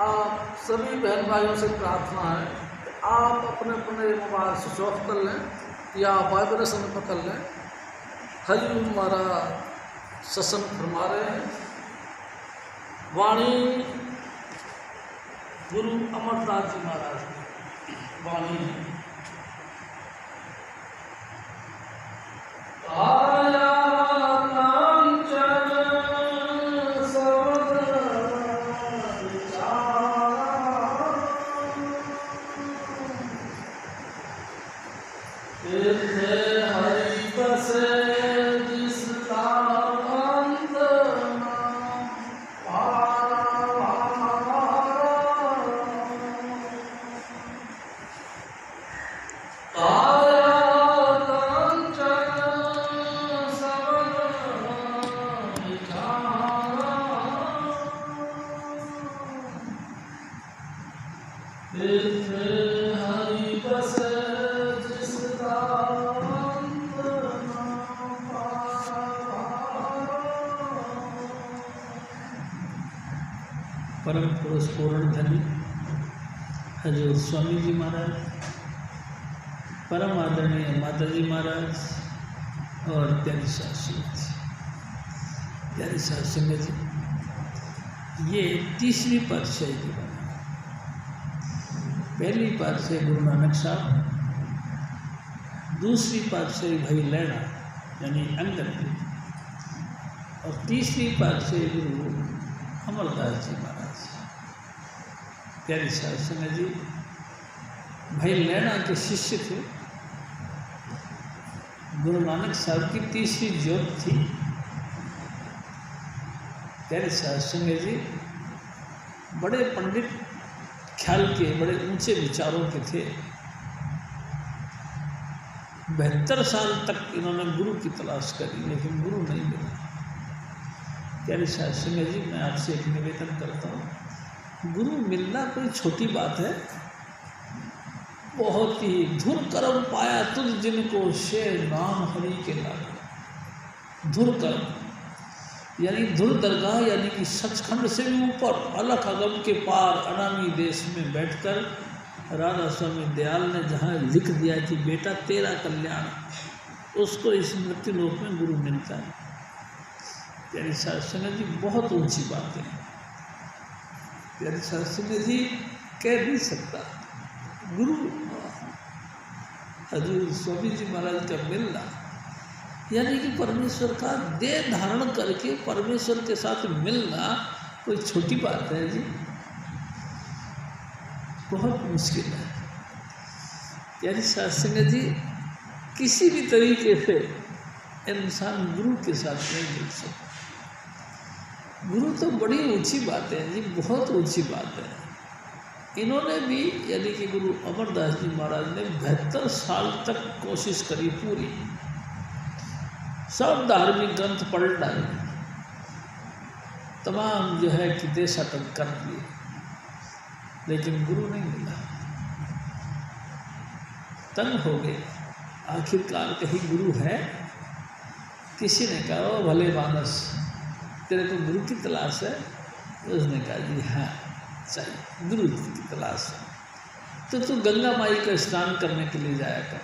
आप सभी बहन भाइयों से प्रार्थना है कि आप अपने अपने मोबाइल स्विच ऑफ कर लें या वाइब्रेशन में पकड़ लें। हरिओम महाराज सत्संग फरमा रहे हैं। वाणी गुरु अमरदास जी महाराज की वाणी है। परम पुरुष पूर्ण धनी हजूर स्वामी जी महाराज, परम आदरणीय माता जी महाराज और प्यारी सासंगत जी, ये तीसरी पातशाही की बात। पहली पातशाही गुरु नानक साहब, दूसरी पातशाही भाई लैला यानी अंगद जी, और तीसरी पातशाही गुरु अमरदास जी महाराज। प्यारी सासंगत जी भाई लैला के शिष्य थे। गुरु नानक साहब की तीसरी ज्योत थी। प्यारी सासंगत जी बड़े पंडित ख्याल के, बड़े ऊंचे विचारों के थे। 72 साल तक इन्होंने गुरु की तलाश करी, लेकिन गुरु नहीं मिला। प्यारी सासंगत जी, मैं आपसे एक निवेदन करता हूँ, गुरु मिलना कोई छोटी बात है? बहुत ही धुर कर्म पाया तुझ जिनको शे नाम हरि के लागे। धुर कर्म यानी धुर दरगाह, यानी कि सचखंड से भी ऊपर अलख अगम के पार अनामी देश में बैठकर राधा स्वामी दयाल ने जहाँ लिख दिया कि बेटा तेरा कल्याण, उसको इस मृत्यु लोक में गुरु मिलता है। प्यारी सासंगत जी बहुत ऊंची बात है। प्यारी सासंगत जी कह नहीं सकता। गुरु हजूर स्वामी जी महाराज का मिलना यानी कि परमेश्वर का देह धारण करके परमेश्वर के साथ मिलना कोई छोटी बात है जी? बहुत मुश्किल है। यानी सासंगत जी किसी भी तरीके से इंसान गुरु के साथ नहीं मिल सकता। गुरु तो बड़ी ऊंची बात है जी, बहुत ऊंची बात है। इन्होंने भी यानी कि गुरु अमरदास जी महाराज ने 72 साल तक कोशिश करी पूरी, सब धार्मिक ग्रंथ पढ़ डाले, तमाम जो है कि देशाटन कर दिए, लेकिन गुरु नहीं मिला। तंग हो गए। आखिरकार कहीं गुरु है? किसी ने कहा, ओ भले मानस, तेरे को गुरु की तलाश है? उसने कहा जी हाँ चाहिए, गुरु की तलाश है। तो तू गंगा माई का स्नान करने के लिए जाया कर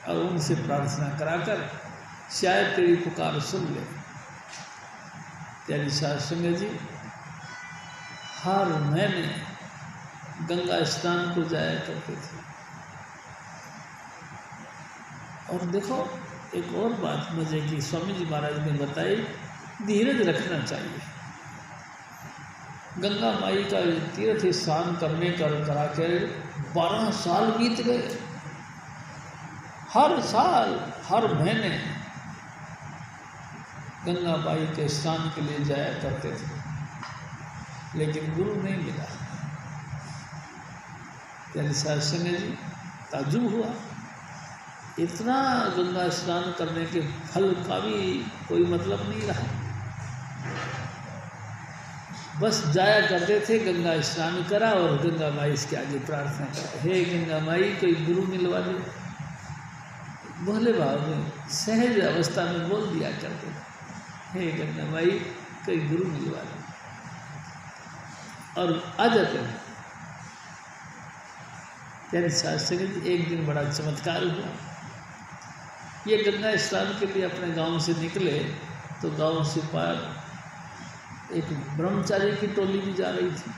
और उनसे प्रार्थना कराकर शायद तेरी पुकार सुन ले। प्यारी सासंगत जी हर महीने गंगा स्नान को जाया करते थे। और देखो एक और बात मजे की स्वामी जी महाराज ने बताई, धीरज रखना चाहिए। गंगा माई का तीर्थ स्नान करने करा के 12 साल बीत गए। हर साल हर महीने गंगा माई के स्नान के लिए जाया करते थे, लेकिन गुरु नहीं मिला। प्यारी सासंगत जी ताज्जुब हुआ, इतना गंगा स्नान करने के फल का भी कोई मतलब नहीं रहा। बस जाया करते थे, गंगा स्नान करा और गंगा माई इसके आगे प्रार्थना करा, हे गंगा माई कोई गुरु मिलवा दे। भोले भाव में सहज अवस्था में बोल दिया करते, हे गंगा माई कोई गुरु मिलवा दे। और आ जाते हैं। यानी शास्त्री एक दिन बड़ा चमत्कार हुआ। ये गंगा स्नान के लिए अपने गांव से निकले तो गांव से पार एक ब्रह्मचारी की टोली भी जा रही थी।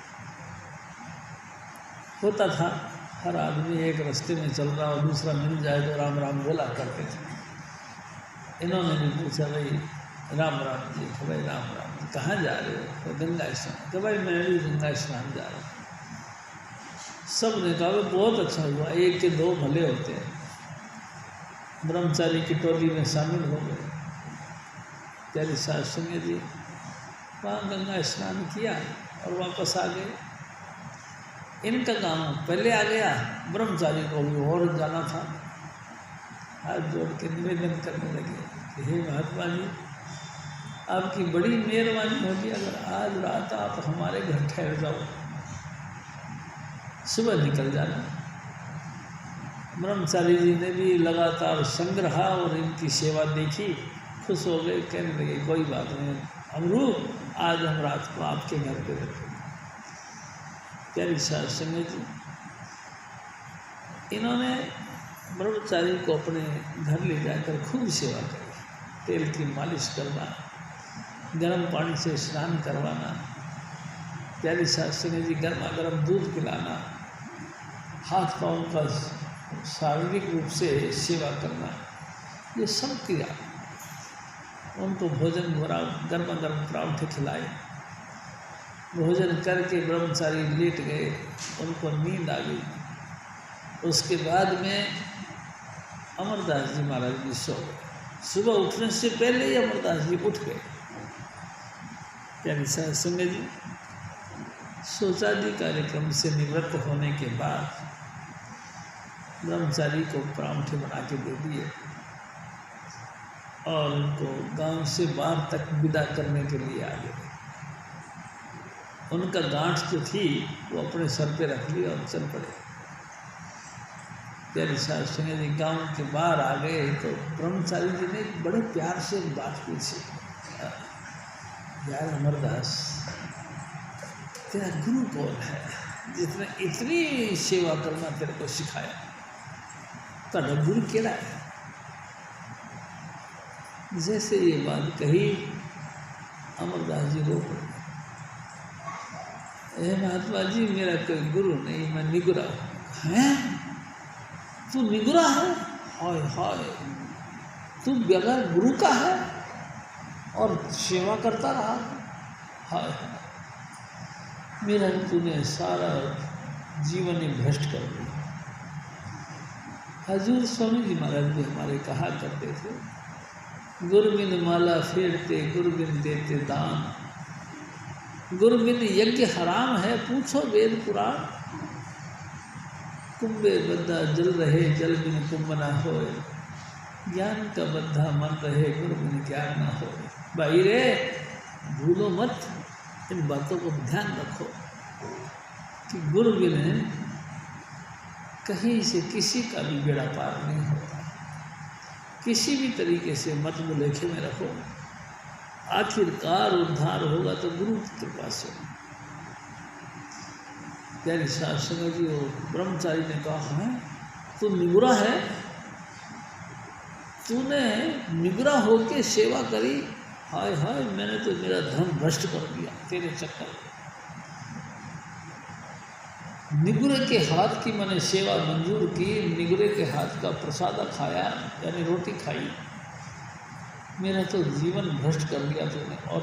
होता था हर आदमी एक रास्ते में चल रहा और दूसरा मिल जाए तो राम राम बोला करते थे। इन्होंने भी पूछा, भाई राम राम जी, तो भाई राम राम जी, कहाँ जा रहे हो? तो गंगा स्नान। तो भाई मैं भी गंगा स्नान जा रहा हूँ। सब ने कहा बहुत अच्छा हुआ, एक के दो भले होते हैं। ब्रह्मचारी की टोली में शामिल हो गए। प्यारी सास संगे जी वहाँ गंगा स्नान किया और वापस आ गए। इनका काम पहले आ गया, ब्रह्मचारी को भी और जाना था। हाथ जोड़ के निवेदन करने लगे कि हे महात्मा जी, आपकी बड़ी मेहरबानी होगी अगर आज रात आप हमारे घर ठहर जाओ, सुबह निकल जाना। ब्रह्मचारी जी ने भी लगातार संग रहा और इनकी सेवा देखी, खुश हो गए। कहने लगे कोई बात नहीं अमरू, आज हम रात को आपके घर पे रखेंगे। प्यारी सास संगत जी, इन्होंने ब्रह्मचारी को अपने घर ले जाकर खूब सेवा करी। तेल की मालिश करना, गर्म पानी से स्नान करवाना, प्यारी सास संगत जी गर्मा गर्म दूध पिलाना, हाथ पाँव का शारीरिक रूप से सेवा करना, ये सब किया। उनको भोजन गर्मा गर्म पराठे खिलाए। भोजन करके ब्रह्मचारी लेट गए, उनको नींद आ गई। उसके बाद में अमरदास जी महाराज जी सो गए। सुबह उठने से पहले ही अमरदास जी उठ गए। प्यारी सास संगत जी, शौचादि कार्यक्रम से निवृत्त होने के बाद ब्रह्मचारी को पराठे बना के दे दिए और उनको गांव से बाहर तक विदा करने के लिए आ गए। उनका गांठ जो थी वो अपने सर पे रख लिया और चल पड़े। प्यारी सास संगत जी गांव के बाहर आ गए तो ब्रह्मचारी जी ने बड़े प्यार से एक बात पूछी, यार अमरदास, तेरा गुरु कौन है जिसने इतनी सेवा करना तेरे को सिखाया? तेरा गुरु केड़ा है? जैसे ये बात कही अमरदास जी रो पड़े। महात्मा जी, मेरा कोई गुरु नहीं, मैं निगुरा हूँ। हैं? तू निगुरा है? हाय हाय, तू बगैर गुरु का है और सेवा करता रहा? हाय हाय, मेरा तूने सारा जीवन ही भ्रष्ट कर दिया। हजूर स्वामी जी महाराज भी हमारे कहा करते थे, गुरबिन माला फेरते गुरबिन देते दान, गुरबिन यज्ञ हराम है पूछो वेद पुराण, कुंभे बद्धा जल रहे जल बिन कुंभ ना होए, ज्ञान का बद्धा मन रहे गुरु बिन ज्ञान ना होए। भाई रे, भूलो मत, इन बातों को ध्यान रखो कि गुरु बिन कहीं से किसी का भी बेड़ा पार नहीं होता। किसी भी तरीके से मत मुलेखे में रखो, आखिरकार उद्धार होगा तो गुरु की कृपा से। प्यारी सास संगत जी, ब्रह्मचारी ने कहा, है तू निगुरा है? तूने निगुरा होके सेवा करी? हाय हाय, मैंने तो मेरा धर्म भ्रष्ट कर दिया तेरे चक्कर में। निगुरे के हाथ की मैंने सेवा मंजूर की, निगुरे के हाथ का प्रसादा खाया, यानी रोटी खाई, मेरा तो जीवन भ्रष्ट कर दिया तूने। और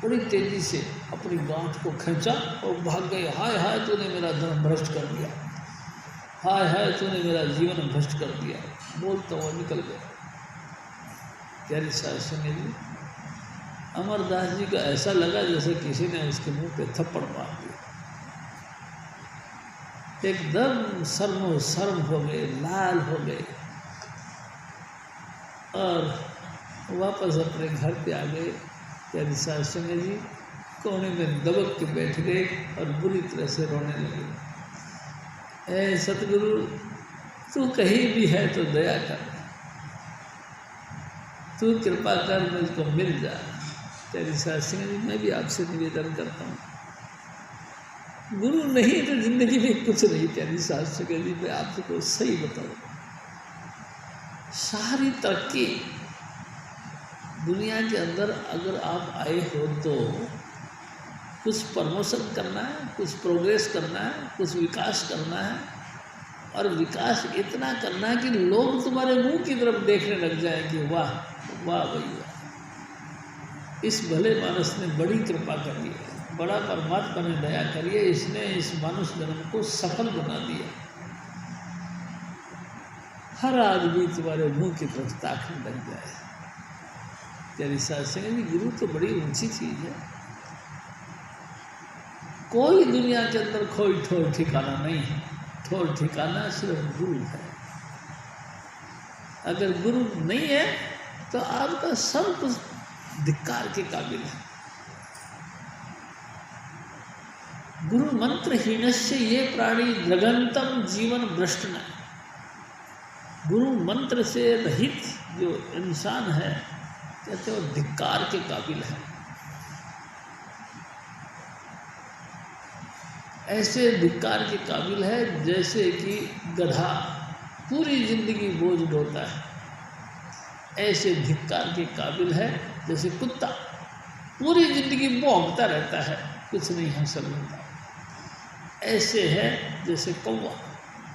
बड़ी तेजी से अपनी गांठ को खींचा और भाग गए। हाय हाय, तूने मेरा धर्म भ्रष्ट कर दिया, हाय हाय, तूने मेरा जीवन भ्रष्ट कर दिया, बोलता हुआ निकल गया। प्यारी सास संगत जी, अमरदास जी का ऐसा लगा जैसे किसी ने उसके मुंह पे थप्पड़ मार दिया। एकदम शर्मो शर्म हो गए, लाल हो गए और वापस अपने घर पे आ गए। प्यारी सास संगत जी कोने में दबक के बैठ गए और बुरी तरह से रोने लगे। ऐ सतगुरु, तू कहीं भी है तो दया कर, तू कृपा कर, मुझको मिल जा। प्यारी सास संगत जी, मैं भी आपसे निवेदन करता हूँ, गुरु नहीं तो जिंदगी में कुछ नहीं। प्यारी शास्त्र के लिए मैं आपको सही बताऊँ, सारी तरक्की दुनिया के अंदर अगर आप आए हो तो कुछ प्रमोशन करना है, कुछ प्रोग्रेस करना है, कुछ विकास करना है, और विकास इतना करना है कि लोग तुम्हारे मुंह की तरफ देखने लग जाए कि वाह वाह भैया, इस भले मानस ने बड़ी कृपा करी है, बड़ा परमात्मा ने दया करी है, इसने इस मनुष्य जन्म को सफल बना दिया। हर आदमी तुम्हारे मुंह की तरफ ताकने लग जाए। तेरी शास्त्र जी, गुरु तो बड़ी ऊंची चीज है। कोई दुनिया के अंदर कोई ठोर ठिकाना नहीं है, ठोर ठिकाना सिर्फ गुरु है। अगर गुरु नहीं है तो आपका सब कुछ धिक्कार के काबिल है। गुरु मंत्र हीनस्य ये प्राणी द्रगंतम जीवन भ्रष्ट न। गुरु मंत्र से रहित जो इंसान है कहते वो धिक्कार के काबिल है। ऐसे धिक्कार के काबिल है जैसे कि गधा पूरी जिंदगी बोझ ढोता है, ऐसे धिक्कार के काबिल है जैसे कुत्ता पूरी जिंदगी भौंकता रहता है, कुछ नहीं हासिल होता। ऐसे है जैसे कौवा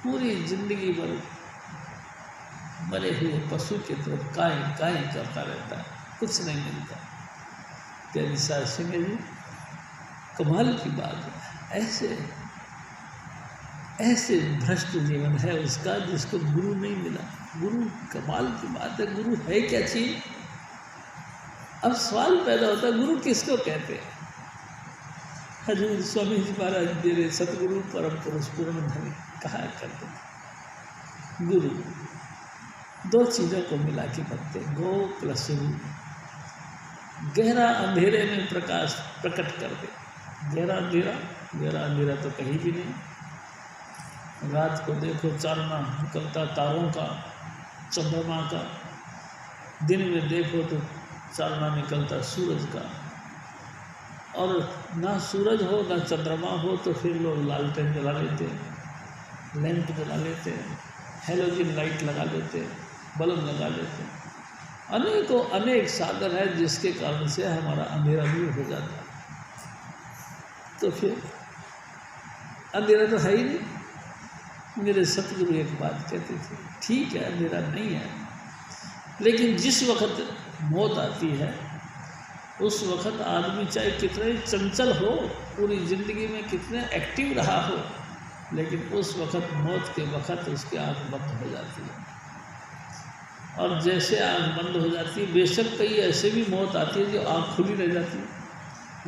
पूरी जिंदगी भर मरे हुए पशु की तरफ काई काई करता रहता है, कुछ नहीं मिलता। तेरी साथ सिंह जी, कमाल की बात है। ऐसे भ्रष्ट जीवन है उसका जिसको गुरु नहीं मिला। गुरु कमाल की बात है। गुरु है क्या चीज? अब सवाल पैदा होता है, गुरु किसको कहते हैं? हजूर स्वामी जी महाराज मेरे सतगुरु परम पुरुष पूर्ण धनी कहा करते हैं, गुरु दो चीज़ों को मिला के बनते, गो प्लस रू। गहरा अंधेरे में प्रकाश प्रकट कर दे। गहरा अंधेरा तो कहीं भी नहीं। रात को देखो चांदना निकलता तारों का, चंद्रमा का। दिन में देखो तो चांदना निकलता सूरज का। और ना सूरज हो ना चंद्रमा हो तो फिर लोग लालटेन जला लेते हैं, लैंप जला लेते हैं, हेलोजन लाइट लगा लेते हैं, बल्ब लगा लेते हैं। अनेकों अनेक साधन है जिसके कारण से हमारा अंधेरा दूर हो जाता है। तो फिर अंधेरा तो है ही नहीं। मेरे सतगुरु एक बात कहते थे, ठीक है अंधेरा नहीं है, लेकिन जिस वक्त मौत आती है उस वक्त आदमी चाहे कितने चंचल हो, पूरी ज़िंदगी में कितने एक्टिव रहा हो, लेकिन उस वक्त मौत के वक्त उसकी आँख बंद हो जाती है। और जैसे आँख बंद हो जाती है, बेशक कई ऐसे भी मौत आती है जो आँख खुली रह जाती है,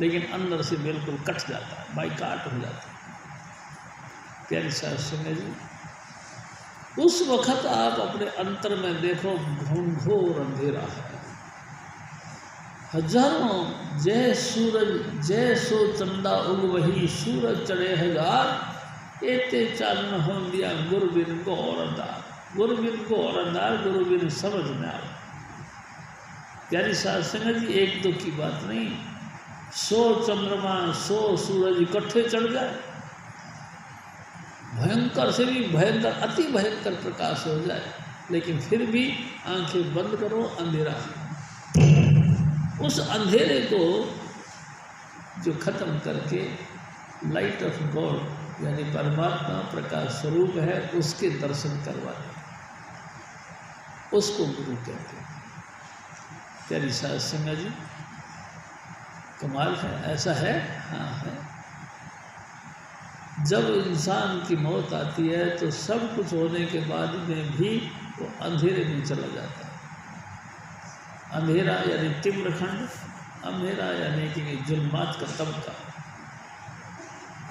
लेकिन अंदर से बिल्कुल कट जाता है, बाइकाट हो जाता है। प्यारी शास्त्री जी, उस वक्त आप अपने अंतर में देखो घोर अंधेरा है। हजारों जय सूरज जय सो चंदा उग वही, सूरज चढ़े हजार एते चालन हो दिया, गुरु बिन को और अंधार, गुरु बिन को और अंधार, गुरु बिन समझ में आ। प्यारी शास्त्री जी, एक दो की बात नहीं, 100 चंद्रमा 100 सूरज इकट्ठे चढ़ जाए, भयंकर से भी भयंकर अति भयंकर प्रकाश हो जाए, लेकिन फिर भी आंखें बंद करो अंधेरा। उस अंधेरे को जो खत्म करके लाइट ऑफ गॉड यानी परमात्मा प्रकाश स्वरूप है उसके दर्शन करवाने, उसको गुरु कहते हैं। प्यारी साध संगत जी, कमाल है। ऐसा है? हाँ है। जब इंसान की मौत आती है तो सब कुछ होने के बाद में भी वो अंधेरे में चला जाता है। अंधेरा यानी तिम्रखंड, अंधेरा यानी कि जुल्मात का तबका,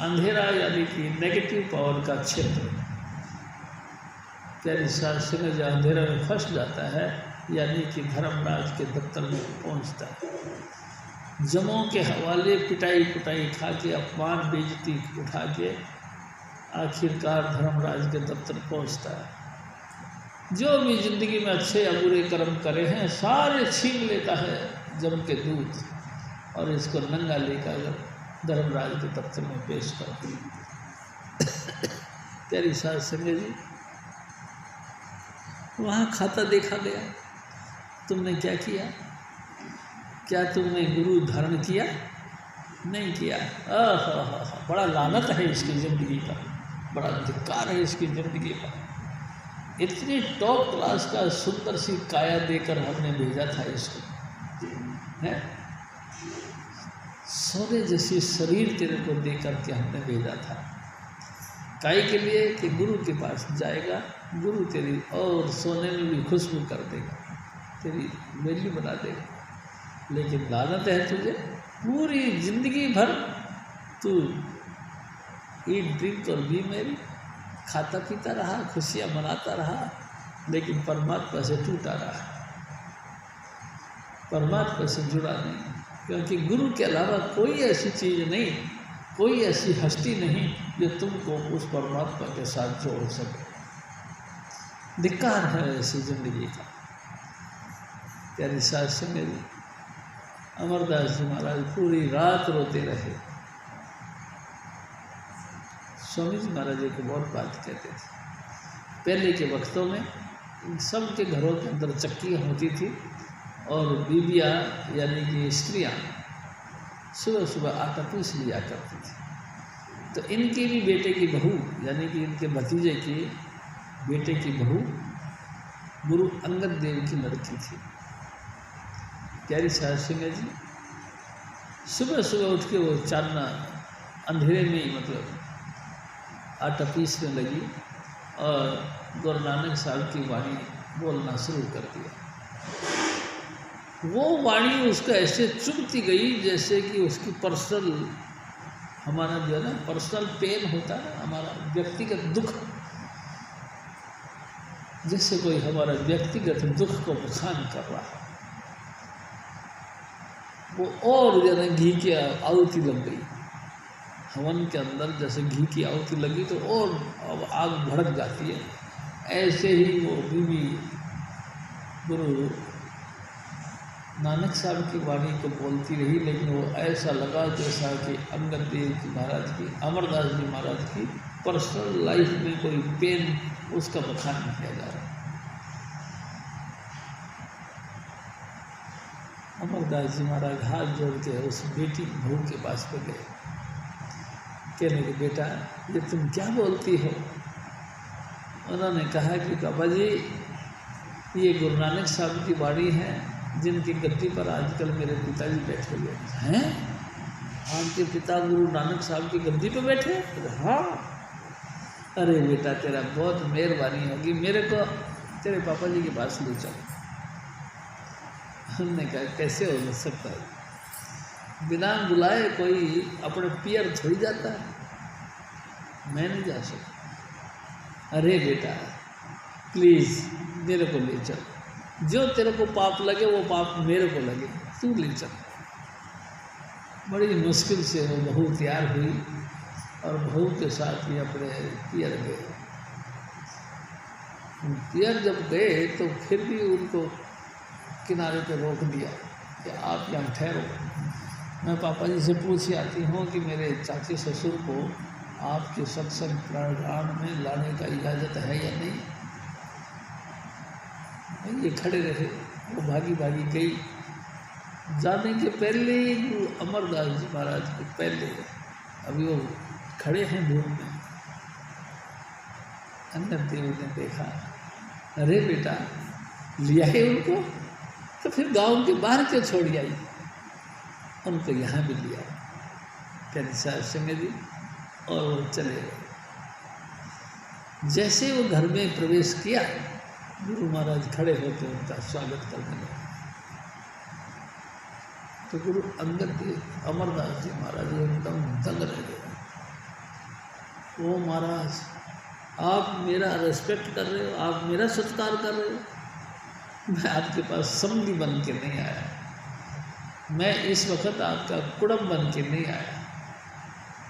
अंधेरा यानी कि नेगेटिव पावर का क्षेत्र। प्यारी शास्त्र में जो अंधेरा में फंस जाता है यानी कि धर्मराज के दफ्तर में पहुंचता है। जमों के हवाले पिटाई कुटाई खा के, अपमान बेइज्जती उठा के आखिरकार धर्मराज के दफ्तर पहुंचता है। जो भी जिंदगी में अच्छे या बुरे कर्म करे हैं सारे छीन लेता है जम के दूत, और इसको नंगा लेकर धर्मराज के दफ्तर में पेश कर। प्यारी साध संगत जी, वहाँ खाता देखा गया, तुमने क्या किया? क्या तुमने गुरु धारण किया? नहीं किया। बड़ा लानत है इसकी ज़िंदगी पर, बड़ा धिक्कार है इसकी ज़िंदगी पर। इतनी टॉप क्लास का सुंदर सी काया देकर हमने भेजा था इसको, है सोने जैसी शरीर तेरे को देकर के हमने भेजा था। काहे के लिए? कि गुरु के पास जाएगा, गुरु तेरी और सोने में भी खुशबू कर देगा, तेरी वैल्यू बना देगा। लेकिन लानत है तुझे, पूरी जिंदगी भर तू ईट ड्रिंक और बी मेरी खाता पीता रहा, खुशियाँ मनाता रहा, लेकिन परमात्मा से टूटा रहा, परमात्मा से जुड़ा नहीं। क्योंकि गुरु के अलावा कोई ऐसी चीज़ नहीं, कोई ऐसी हस्ती नहीं जो तुमको उस परमात्मा के साथ जोड़ सके। धिक्कार है ऐसी जिंदगी का। प्यारी साध संगत जी, अमरदास जी महाराज पूरी रात रोते रहे। स्वामी जी महाराज एक बहुत बात कहते थे, पहले के वक्तों में सबके घरों के अंदर चक्कियाँ होती थी और बीबियाँ यानी कि स्त्रियाँ सुबह सुबह आटा पीस लिया करती थी। तो इनके भी बेटे की बहू यानी कि इनके भतीजे की बेटे की बहू गुरु अंगद देव की लड़की थी। प्यारी साध संगत जी, सुबह सुबह उठ के वो चांदना अंधेरे में ही मतलब आटा पीसने लगी और गुरु नानक साहब की वाणी बोलना शुरू कर दिया। वो वाणी उसको ऐसे चुभती गई जैसे कि उसकी पर्सनल, हमारा जो है ना पर्सनल पेन होता है, हमारा व्यक्तिगत दुख, जैसे कोई हमारा व्यक्तिगत दुख को बखान कर रहा है। वो और ज़्यादा घी की आहुति लग गई हवन के अंदर, जैसे घी की आहुति लगी तो और अब आग भड़क जाती है। ऐसे ही वो बीवी गुरु नानक साहब की वाणी को बोलती रही, लेकिन वो ऐसा लगा जैसा कि अंगद देव जी महाराज की, अमरदास जी महाराज की पर्सनल लाइफ में कोई पेन उसका बखान नहीं किया जा रहा। अमरदास जी महाराज हाथ जोड़ के उस बेटी बहू के पास पे गए, कहने के बेटा ये तुम क्या बोलती हो? उन्होंने कहा कि बाबा जी ये गुरु नानक साहब की वाणी है, जिनकी गद्दी पर आजकल मेरे पिताजी बैठे हुए हैं। आपके पिता गुरु नानक साहब की गद्दी पर बैठे? हाँ। अरे बेटा तेरा बहुत मेहरबानी होगी, मेरे को तेरे पापा जी के पास ले चलो। हमने कहा कैसे हो सकता है, बिना बुलाए कोई अपने पियर थोड़ी जाता है, मैं नहीं जा सकता। अरे बेटा प्लीज़ मेरे को ले चल, जो तेरे को पाप लगे वो पाप मेरे को लगे, तू ले चल। बड़ी मुश्किल से वो बहू तैयार हुई और बहू के साथ ही अपने पियर गए। पियर जब गए तो फिर भी उनको किनारे पे रोक दिया कि आप यहाँ ठहरो, मैं पापा जी से पूछ आती हूँ कि मेरे चाचे ससुर को आपके सत्संग प्राण में लाने का इजाज़त है या नहीं। ये खड़े रहे, वो भागी भागी गई। जाने के पहले अमरदास जी महाराज के पहले अभी वो खड़े हैं धूप में। अंगद देव ने देखा, अरे बेटा लिया है उनको, तो फिर गांव के बाहर क्यों छोड़ आई? उनको यहाँ भी लिया। प्यारी साध संगत जी, और वो चले गए। जैसे वो घर में प्रवेश किया, गुरु महाराज खड़े होकर उनका स्वागत करने लगे। तो गुरु अंगद देव अमरदास जी महाराज एकदम दंग रह गए। ओ महाराज, आप मेरा रेस्पेक्ट कर रहे हो, आप मेरा सत्कार कर रहे हो, मैं आपके पास समधी बन के नहीं आया, मैं इस वक्त आपका कुड़म बन के नहीं आया।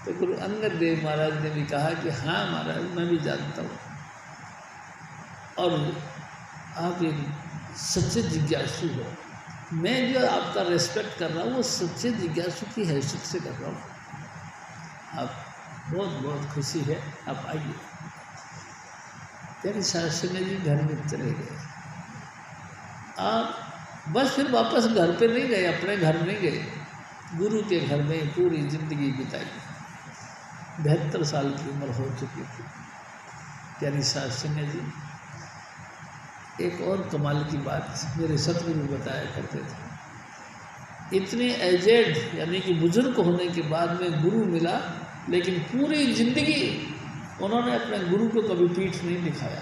तो गुरु अंगद देव महाराज ने भी कहा कि हाँ महाराज, मैं भी जानता हूँ, और आप एक सच्चे जिज्ञासु हो। मैं जो आपका रेस्पेक्ट कर रहा हूँ वो सच्चे जिज्ञासु की हैसियत से कर रहा हूँ। आप बहुत बहुत खुशी है, आप आइए। तेरे शास्त्री जी घर में चले गए। आप बस फिर वापस घर पे नहीं गए, अपने घर नहीं गए, गुरु के घर में पूरी जिंदगी बिताई। 72 साल की उम्र हो चुकी थी प्यारी शास्त्री जी। एक और कमाल की बात मेरे सतगुरु बताया करते थे, इतने एजेड यानी कि बुजुर्ग होने के बाद में गुरु मिला, लेकिन पूरी जिंदगी उन्होंने अपने गुरु को कभी पीठ नहीं दिखाया।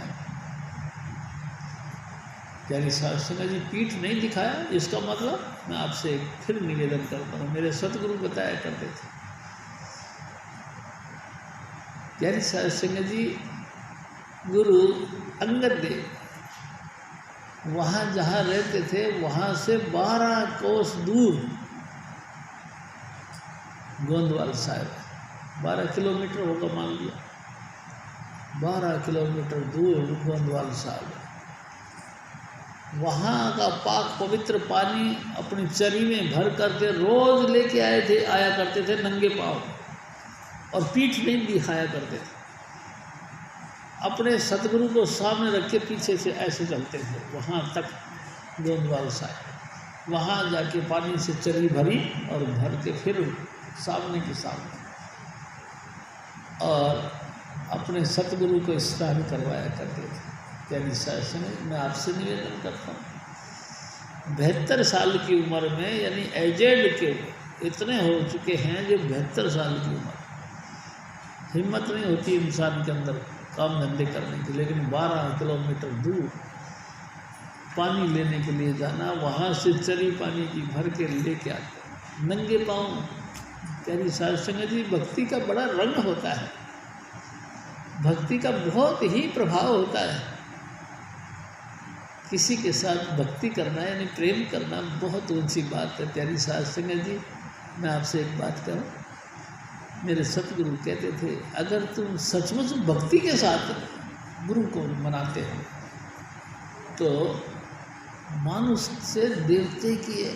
प्यारी शास्त्री जी पीठ नहीं दिखाया, इसका मतलब मैं आपसे फिर निवेदन करता हूँ, मेरे सतगुरु बताया करते थे। प्यारी शास्त्री जी गुरु अंगद देव वहाँ जहाँ रहते थे वहाँ से 12 कोस दूर गोंदवाल साहिब, 12 किलोमीटर होगा मान लिया, 12 किलोमीटर दूर गोंदवाल साहिब। वहाँ का पाक पवित्र पानी अपनी चरी में भर करके रोज लेके आया करते थे नंगे पाँव, और पीठ नहीं दिखाया करते थे। अपने सतगुरु को सामने रख के पीछे से ऐसे चलते थे वहाँ तक गोंदवाल साहिब। वहाँ जाके पानी से चरी भरी और भर के फिर सामने के सामने, और अपने सतगुरु को स्नान करवाया करते थे। प्यारी शास्त्री मैं आपसे निवेदन करता हूँ, 72 साल की उम्र में यानी एजेड के इतने हो चुके हैं जो 72 साल की उम्र, हिम्मत नहीं होती इंसान के अंदर काम धंधे करने की, लेकिन 12 किलोमीटर दूर पानी लेने के लिए जाना, वहाँ से चरी पानी की भर के लेके आते नंगे पाँव। प्यारी शास्त्री जी भक्ति का बड़ा रंग होता है, भक्ति का बहुत ही प्रभाव होता है। किसी के साथ भक्ति करना यानी प्रेम करना बहुत ऊंची बात है। प्यारी शास्त्री जी मैं आपसे एक बात कहूँ, मेरे सतगुरु कहते थे अगर तुम सचमुच भक्ति के साथ गुरु को मनाते हो तो मानुष से देवते की है।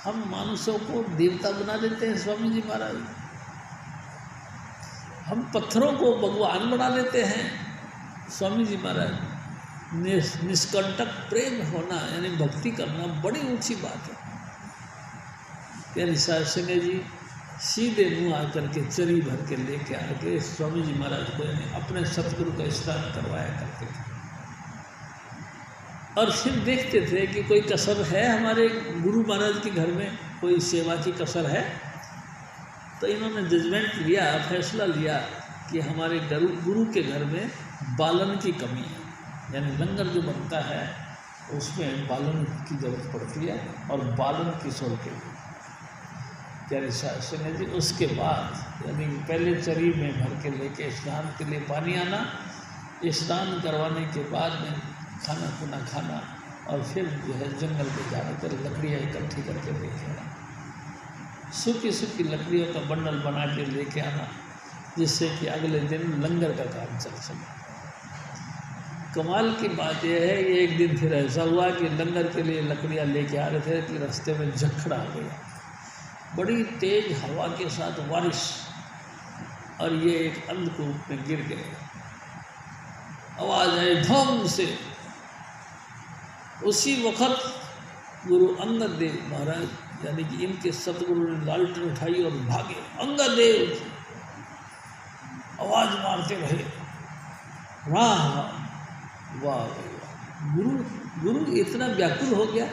हम मानुषों को देवता बना देते हैं स्वामी जी महाराज, हम पत्थरों को भगवान बना लेते हैं स्वामी जी महाराज। निष्कंटक प्रेम होना यानी भक्ति करना बड़ी ऊंची बात है। प्यारी शास्त्री जी सीधे मुँह आकर के चरी भर के लेके आके स्वामी जी महाराज को यानी अपने सतगुरु का स्नान करवाया करते थे, और फिर देखते थे कि कोई कसर है हमारे गुरु महाराज के घर में, कोई सेवा की कसर है, तो इन्होंने जजमेंट लिया, फैसला लिया कि हमारे गुरु के घर में बालन की कमी है, यानी लंगर जो बनता है उसमें बालन की जरूरत पड़ती है, और बालन किशोर के लिए। प्यारे शास्त्री जी उसके बाद यानी पहले चरी में भर के लेके स्नान के लिए पानी आना, स्नान करवाने के बाद में खाना पीना खाना, और फिर जो है जंगल में जाना कर लकड़ियाँ इकट्ठी करके लेके आना, सूखी सूखी लकड़ियों का बंडल बना के लेके आना, जिससे कि अगले दिन लंगर का काम चल सके। कमाल की बात यह है कि एक दिन फिर ऐसा हुआ कि लंगर के लिए लकड़ियाँ लेके आ रहे थे कि रास्ते में झक्खड़ आ गया, बड़ी तेज हवा के साथ बारिश, और ये एक अंधकूप में गिर गए। आवाज़ आई धम से। उसी वक्त गुरु अंगद देव महाराज यानी कि इनके सतगुरु ने लालटेन उठाई और भागे। अंगद देव आवाज़ मारते रहे, वाह वाह वाह। गुरु इतना व्याकुल हो गया,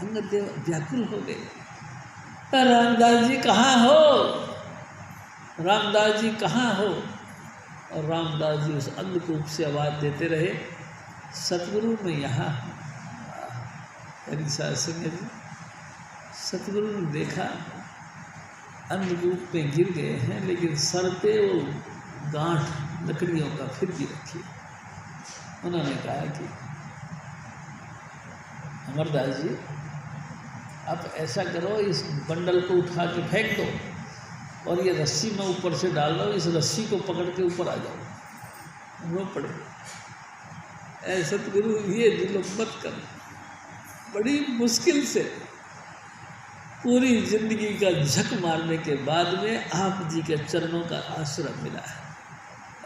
अंगद देव व्याकुल हो गए, रामदास जी कहाँ हो, रामदास जी कहाँ हो। और रामदास जी उस अंधकूप से आवाज़ देते रहे, सतगुरु में यहाँ। शास्त्री जी सतगुरु ने देखा अंधकूप में गिर गए हैं, लेकिन सर पे वो गांठ लकड़ियों का फिर भी रखी। उन्होंने कहा कि अमरदास जी आप ऐसा करो, इस बंडल को उठा के फेंक दो और ये रस्सी में ऊपर से डाल दो, इस रस्सी को पकड़ के ऊपर आ जाओ। रो पड़े, ऐसा सतगुरु ये जुल्म मत कर। बड़ी मुश्किल से पूरी जिंदगी का झक मारने के बाद में आप जी के चरणों का आश्रय मिला है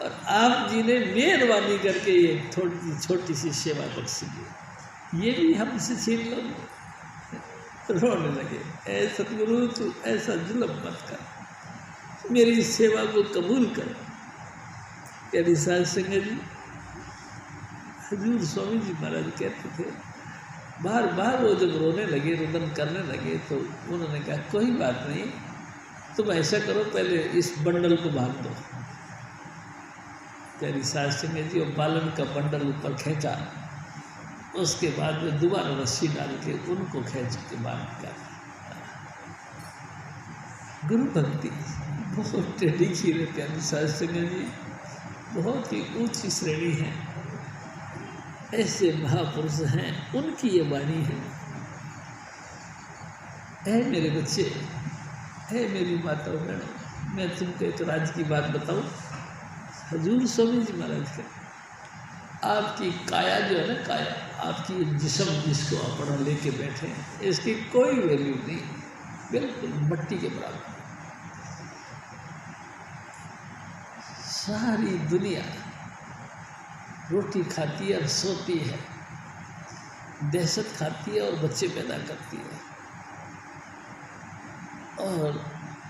और आप जी ने मेहरबानी करके ये छोटी सी सेवा बख्शी दी, ये भी हमसे छीन लो। रोने लगे, ऐ सतगुरु तू ऐसा जुल्म मत कर, मेरी सेवा को कबूल कर। प्यारी साध संगत जी, हजूर स्वामी जी महाराज कहते थे, बार बार वो जब रोने लगे, रुदन करने लगे, तो उन्होंने कहा कोई बात नहीं, तुम ऐसा करो पहले इस बंडल को बांध दो। प्यारी साध संगत जी, और बालन का बंडल ऊपर खींचा, उसके बाद में दोबारा रस्सी डाल के उनको खींच के बांध कर। गुरु भक्ति बहुत टेढ़ी खीर है प्यारी साध संगत जी, बहुत ही ऊंची श्रेणी है। ऐसे महापुरुष हैं, उनकी ये वाणी है, ऐ मेरे बच्चे, ऐ मेरी माता बहनों, मैं तुमको एक राज की बात बताऊं। हजूर स्वामी जी महाराज का आपकी काया जो है ना, काया आपकी जिस्म जिसको अपना लेके बैठे हैं, इसकी कोई वैल्यू नहीं, बिल्कुल मट्टी के बराबर। सारी दुनिया रोटी खाती है और सोती है, दहशत खाती है और बच्चे पैदा करती है, और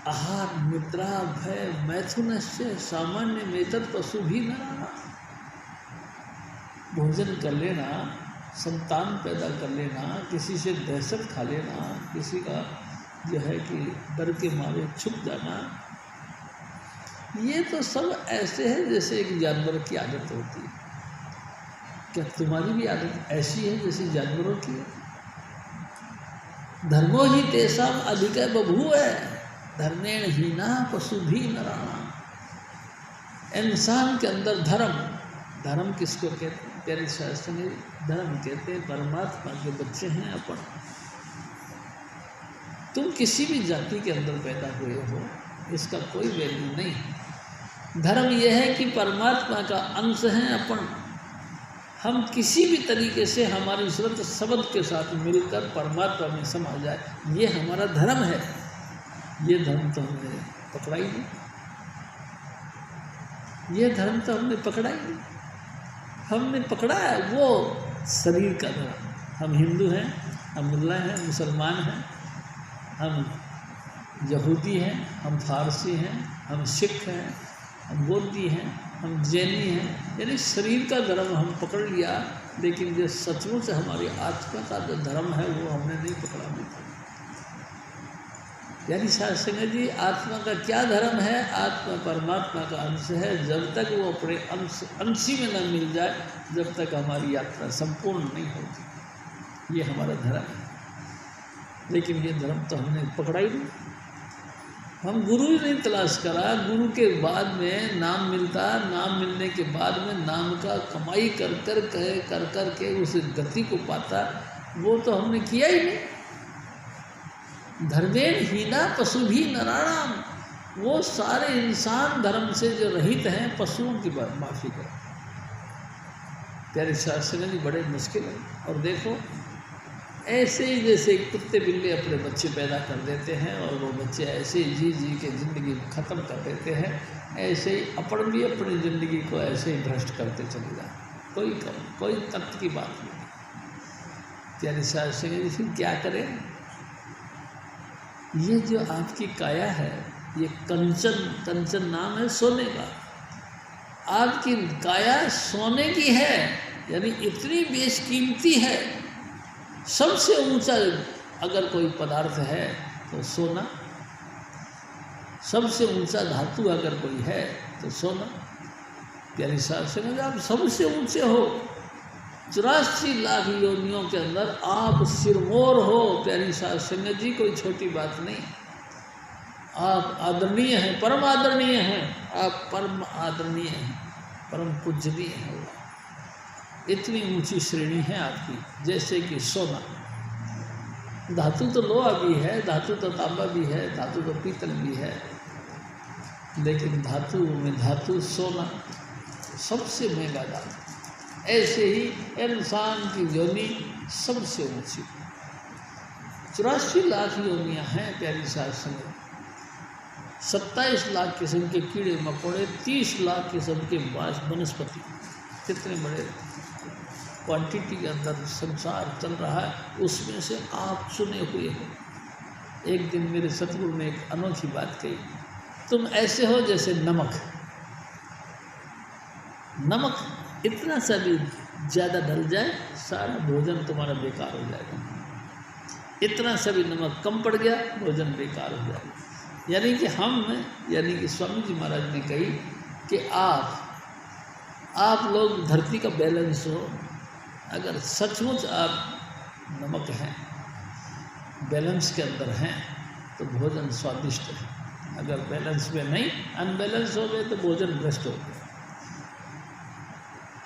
आहार निद्रा भय मैथुनस्य सामान्य मेतर पशु भी न रहा। भोजन कर लेना, संतान पैदा कर लेना, किसी से दहशत खा लेना, किसी का जो है कि डर के मारे छुप जाना, ये तो सब ऐसे है जैसे एक जानवर की आदत होती है। क्या तुम्हारी भी आदत ऐसी है जैसे जानवरों की है? धर्मो ही तेसाम अधिक बभू है, धर्मेण हीना पशु भी नराणा। इंसान के अंदर धर्म, धर्म किसको कहते हैं? प्यारे शास्त्र में धर्म कहते हैं परमात्मा के बच्चे हैं अपन। तुम किसी भी जाति के अंदर पैदा हुए हो, इसका कोई वैल्यू नहीं। धर्म यह है कि परमात्मा का अंश है अपन। हम किसी भी तरीके से हमारी सूरत शब्द के साथ मिलकर परमात्मा में समा जाए, ये हमारा धर्म है। ये धर्म तो हमने पकड़ा ही नहीं, ये धर्म तो हमने पकड़ा ही नहीं। हमने पकड़ा है वो शरीर का धर्म। हम हिंदू हैं, हम मुल्ला हैं, मुसलमान हैं, हम यहूदी हैं, हम फारसी हैं, हम सिख हैं, हम बौद्धी हैं, हम जैनी हैं, यानी शरीर का धर्म हम पकड़ लिया, लेकिन जो सचमुच से हमारी आत्मा का जो धर्म है वो हमने नहीं पकड़ा था। यानी शास्त्र जी, आत्मा का क्या धर्म है? आत्मा परमात्मा का अंश है। जब तक वो अपने अंशी में न मिल जाए, जब तक हमारी यात्रा संपूर्ण नहीं होती। ये हमारा धर्म है, लेकिन ये धर्म तो हमने पकड़ा ही नहीं। हम गुरु ही नहीं तलाश करा। गुरु के बाद में नाम मिलता, नाम मिलने के बाद में नाम का कमाई कर कर के उस गति को पाता, वो तो हमने किया ही नहीं। धर्मेण हीना पशु भी नराणाम। वो सारे इंसान धर्म से जो रहित हैं, पशुओं की माफी करें। प्यारे शास्त्र जी, बड़े मुश्किल है। और देखो, ऐसे ही जैसे कुत्ते बिल्ली अपने बच्चे पैदा कर देते हैं और वो बच्चे ऐसे ही जी के ज़िंदगी ख़त्म कर देते हैं, ऐसे ही अपन भी अपनी ज़िंदगी को ऐसे ही भ्रष्ट करते चले जाए। कोई तथ्य की बात नहीं। प्यारे शास्त्र जी, फिर क्या करें? ये जो आपकी काया है, ये कंचन नाम है सोने का। आपकी काया सोने की है, यानी इतनी बेशकीमती है। सबसे ऊंचा अगर कोई पदार्थ है तो सोना, सबसे ऊंचा धातु अगर कोई है तो सोना। प्यारी शास्त्र में आप सबसे ऊंचे हो। 84 लाख योनियों के अंदर आप सिरमौर हो। प्यारी शास्त्र जी, कोई छोटी बात नहीं। आप आदरणीय हैं, परम आदरणीय हैं। आप परम आदरणीय हैं, परम पूजनीय हैं। इतनी ऊंची श्रेणी है आपकी, जैसे कि सोना। धातु तो लोहा भी है, धातु तो तांबा भी है, धातु तो पीतल भी है, लेकिन धातु में धातु सोना सबसे महंगा धातु। ऐसे ही इंसान की योनि सबसे ऊंची। 84 लाख योनियाँ हैं प्यारी साथ संगत, 27 लाख किस्म के कीड़े मकोड़े, 30 लाख किस्म के वनस्पति, कितने बड़े क्वांटिटी के अंदर संसार चल रहा है, उसमें से आप चुने हुए हो। एक दिन मेरे सतगुरु ने एक अनोखी बात कही, तुम ऐसे हो जैसे नमक, नमक इतना सा भी ज़्यादा डल जाए सारा भोजन तुम्हारा बेकार हो जाएगा, इतना सा भी नमक कम पड़ गया भोजन बेकार हो जाएगा। यानी कि यानी कि स्वामी जी महाराज ने कही कि आप लोग धरती का बैलेंस हो, अगर सचमुच आप नमक हैं, बैलेंस के अंदर हैं, तो भोजन स्वादिष्ट है। अगर बैलेंस में नहीं, अनबैलेंस हो गए तो भोजन भ्रष्ट हो गया।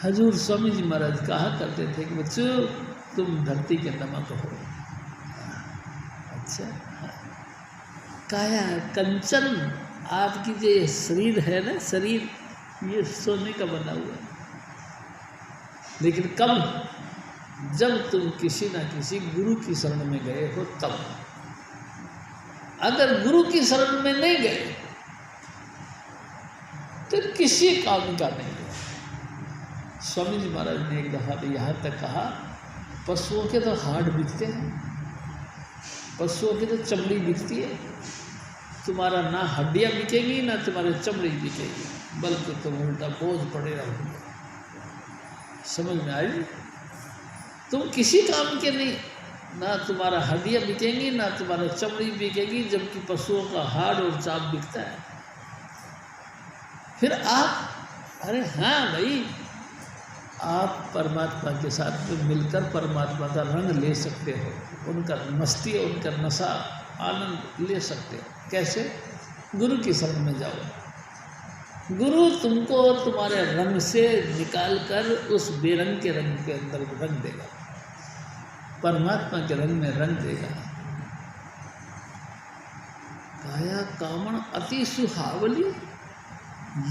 हजूर स्वामी जी महाराज कहा करते थे कि बच्चों तुम धरती के नमक हो। अच्छा, काया कंचन, आपकी जो ये शरीर है ना, शरीर ये सोने का बना हुआ है, लेकिन कब, जब तुम किसी ना किसी गुरु की शरण में गए हो तब। अगर गुरु की शरण में नहीं गए तो किसी काम का नहीं है। स्वामी जी महाराज ने एक दफा तो यहाँ तक कहा, पशुओं के तो हाड़ बिकते हैं, पशुओं की तो चमड़ी बिकती है, तुम्हारा ना हड्डियाँ बिकेगी ना तुम्हारी चमड़ी बिकेगी, बल्कि तुम उल्टा बोझ पड़े रहोगे। समझ में आई? तुम किसी काम के नहीं, ना तुम्हारा हड्डियाँ बिकेंगी ना तुम्हारा चमड़ी बिकेगी, जबकि पशुओं का हाड़ और चाप बिकता है। फिर आप, अरे हाँ भाई, आप परमात्मा के साथ में मिलकर परमात्मा का रंग ले सकते हो, उनका मस्ती और उनका नशा आनंद ले सकते हो। कैसे? गुरु की शरण में जाओ, गुरु तुमको तुम्हारे रंग से निकाल कर उस बेरंग के रंग के अंदर रंग देगा, परमात्मा के रंग में रंग देगा। काया कामण अति सुहावली,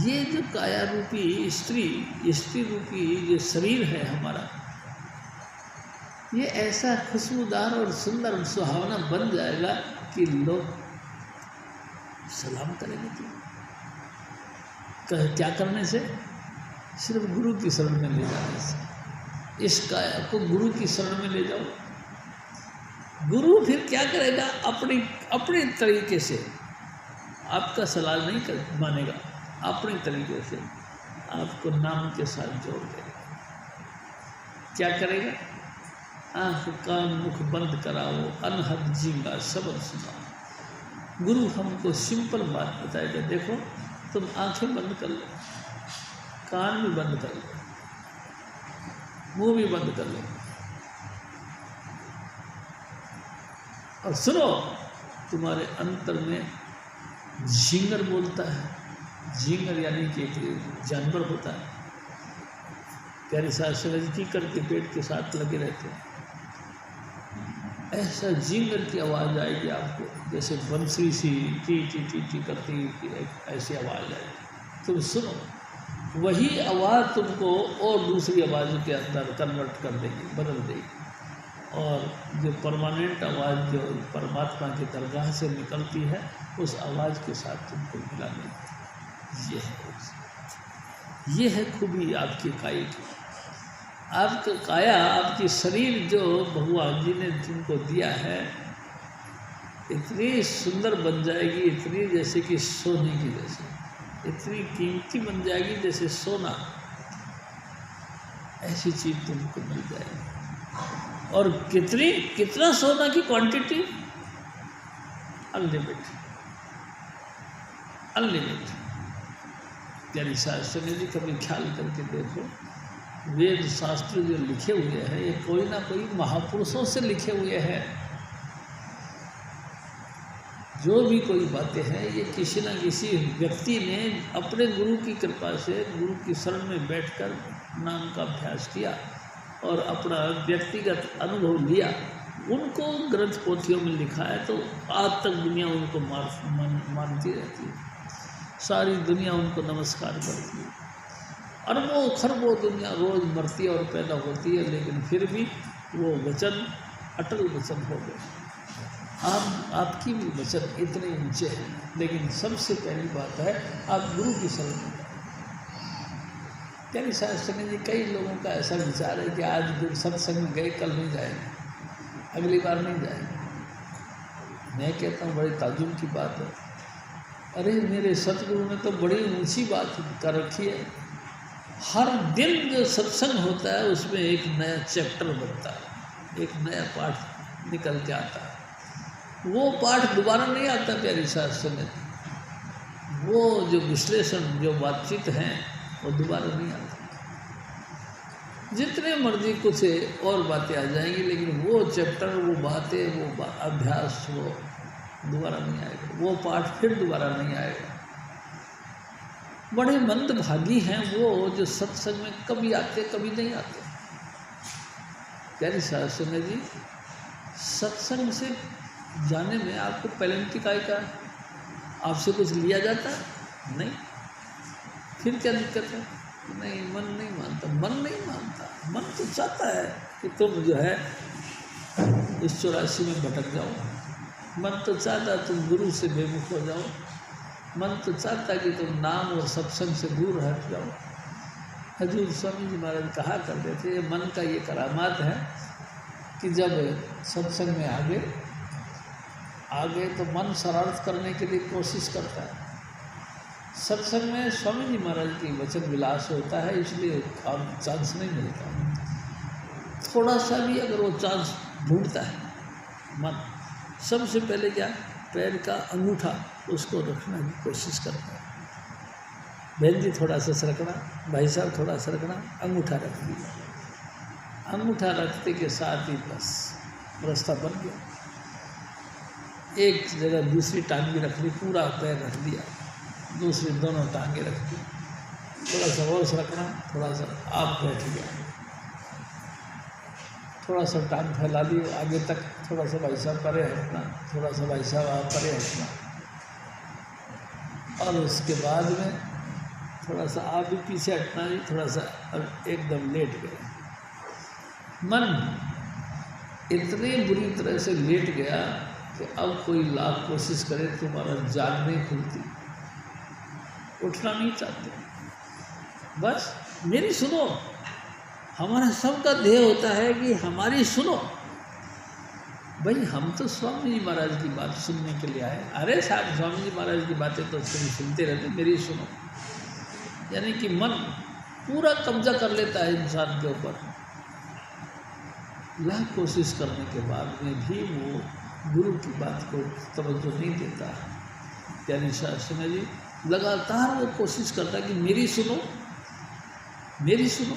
ये जो काया रूपी स्त्री रूपी जो शरीर है हमारा, ये ऐसा खुशबूदार और सुंदर और सुहावना बन जाएगा कि लोग सलाम करेंगे। क्या करने से? सिर्फ गुरु की शरण में ले जाने से। इस काया को गुरु की शरण में ले जाओ, गुरु फिर क्या करेगा? अपने तरीके से, आपका सलाह नहीं मानेगा, अपने तरीके से आपको नाम के साथ जोड़ देगा। क्या करेगा? आँख कान मुख बंद कराओ, अनहद जींगा शब्द सुनाओ। गुरु हमको सिंपल बात बताएगा, देखो तुम आंखें बंद कर लो, कान भी बंद कर लो, मुंह भी बंद कर लो और सुनो, तुम्हारे अंतर में झींगर बोलता है। झींगर यानी कि एक जानवर होता है, प्यारे शास्त्र की करके पेट के साथ लगे रहते हैं। ऐसा झींगर की आवाज़ आएगी आपको, जैसे बंसी सी टी टी टी टी करती ऐसी आवाज़ आएगी, तुम सुनो, वही आवाज़ तुमको और दूसरी आवाज़ के अंदर कन्वर्ट कर देगी, बदल देगी। और जो परमानेंट आवाज़ जो परमात्मा की दरगाह से निकलती है, उस आवाज़ के साथ तुमको मिला देगी। ये है खूबी आपकी काया की। आपका काया, आपकी शरीर जो भगवान जी ने तुमको दिया है, इतनी सुंदर बन जाएगी, इतनी जैसे कि सोने की जैसे, इतनी कीमती बन जाएगी जैसे सोना। ऐसी चीज़ तुमको मिल जाएगी। और कितना सोना की क्वांटिटी? Unlimited, unlimited. यानी शास्त्र जी कभी ख्याल करके देखो, वेद शास्त्र जो लिखे हुए हैं ये कोई ना कोई महापुरुषों से लिखे हुए हैं। जो भी कोई बातें हैं ये किसी न किसी व्यक्ति ने अपने गुरु की कृपा से, गुरु की शरण में बैठकर नाम का अभ्यास किया और अपना व्यक्तिगत अनुभव लिया, उनको ग्रंथ पोथियों में लिखा है। तो आज तक दुनिया उनको मानती रहती है, सारी दुनिया उनको नमस्कार करती है। अरबों खरबों दुनिया रोज़ मरती और पैदा होती है, लेकिन फिर भी वो वचन अटल वचन हो गए। आपकी भी वचन इतने ऊंचे हैं, लेकिन सबसे पहली बात है आप गुरु की शरण में जाओ। प्यारी शास्त्री जी, कई लोगों का ऐसा विचार है कि आज दिन सत्संग में गए, कल नहीं जाएंगे, अगली बार नहीं जाएंगे। मैं कहता हूँ बड़ी ताजुब की बात है। अरे मेरे सतगुरु ने तो बड़ी ऊंची बात कर रखी है। हर दिन जो सत्संग होता है उसमें एक नया चैप्टर बनता है, एक नया पाठ निकल के आता है। वो पाठ दोबारा नहीं आता प्यारी शास्त्र में। वो जो विश्लेषण, जो बातचीत है, वो दोबारा नहीं आता। जितने मर्जी कुछ और बातें आ जाएंगी, लेकिन वो चैप्टर, वो बातें, वो अभ्यास, वो दोबारा नहीं आएगा। वो पाठ फिर दोबारा नहीं आएगा। बड़े मंदभागी हैं वो जो सत्संग में कभी आते कभी नहीं आते। प्यारी शास्त्री जी, सत्संग से जाने में आपको पेनल्टी काय का, आपसे कुछ लिया जाता है नहीं, फिर क्या दिक्कत है? नहीं, मन नहीं मानता, मन नहीं मानता। मन तो चाहता है कि तुम जो है इस 84 में भटक जाओ। मन तो चाहता तुम गुरु से बेमुख हो जाओ। मन तो चाहता कि तुम नाम और सत्संग से दूर हट जाओ। हजूर स्वामी जी महाराज कहा करते थे, मन का ये करामात है कि जब सत्संग में आगे तो मन शरारत करने के लिए कोशिश करता है। सत्संग में स्वामी जी महाराज की वचन विलास होता है, इसलिए चांस नहीं मिलता। थोड़ा सा भी अगर वो चांस ढूंढता है मन, सबसे पहले क्या, पैर का अंगूठा उसको रखने की कोशिश करता है। बहन जी थोड़ा सा सरकना, भाई साहब थोड़ा सरकना, अंगूठा रख दिया। अंगूठा रखते के साथ ही बस रास्ता बन गया। एक जगह दूसरी टांग भी रख ली, पूरा पैर रख दिया, दूसरी दोनों टांगे रख दी, थोड़ा सा और सरकना, थोड़ा सा आप बैठ गया, थोड़ा सा टांग फैला ली आगे तक, थोड़ा सा भाई साहब परे हटना, थोड़ा सा भाई साहब आप परे हटना, और उसके बाद में थोड़ा सा आप भी पीछे हटना ही, थोड़ा सा एकदम लेट गए। मन इतने बुरी तरह से लेट गया कि अब कोई लाख कोशिश करे तुम्हारा जाग नहीं खुलती, उठना नहीं चाहते। बस मेरी सुनो, हमारा सबका ध्येय होता है कि हमारी सुनो। भाई हम तो स्वामी जी महाराज की बात सुनने के लिए आए। अरे साहब स्वामी जी महाराज की बातें तो सुनते रहते, मेरी सुनो। यानी कि मन पूरा कब्जा कर लेता है इंसान के ऊपर। लाख कोशिश करने के बाद में भी वो गुरु की बात को तवज्जो नहीं देता। प्यारी शास्त्री जी लगातार वो कोशिश करता है कि मेरी सुनो, मेरी सुनो।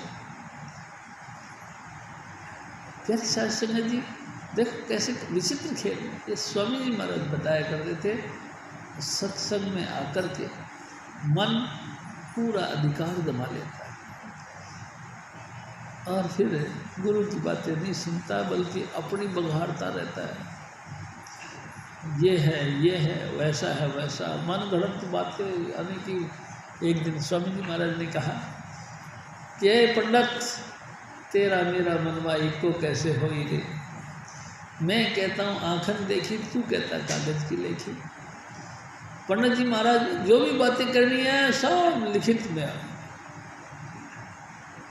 प्यारी शास्त्री जी देखो कैसे विचित्र खेल। ये स्वामी जी महाराज बताया करते थे, सत्संग में आकर के मन पूरा अधिकार जमा लेता है और फिर गुरु की बातें नहीं सुनता, बल्कि अपनी बघाड़ता रहता है। ये है, वैसा है, वैसा मन गढ़ंत बातें। यानी कि एक दिन स्वामी जी महाराज ने कहा कि पंडित तेरा मेरा मनवा एको कैसे हो ही रे। मैं कहता हूँ आँखन देखी, तू कहता कागज की लेखी। पंडित जी महाराज जो भी बातें करनी है सब लिखित में।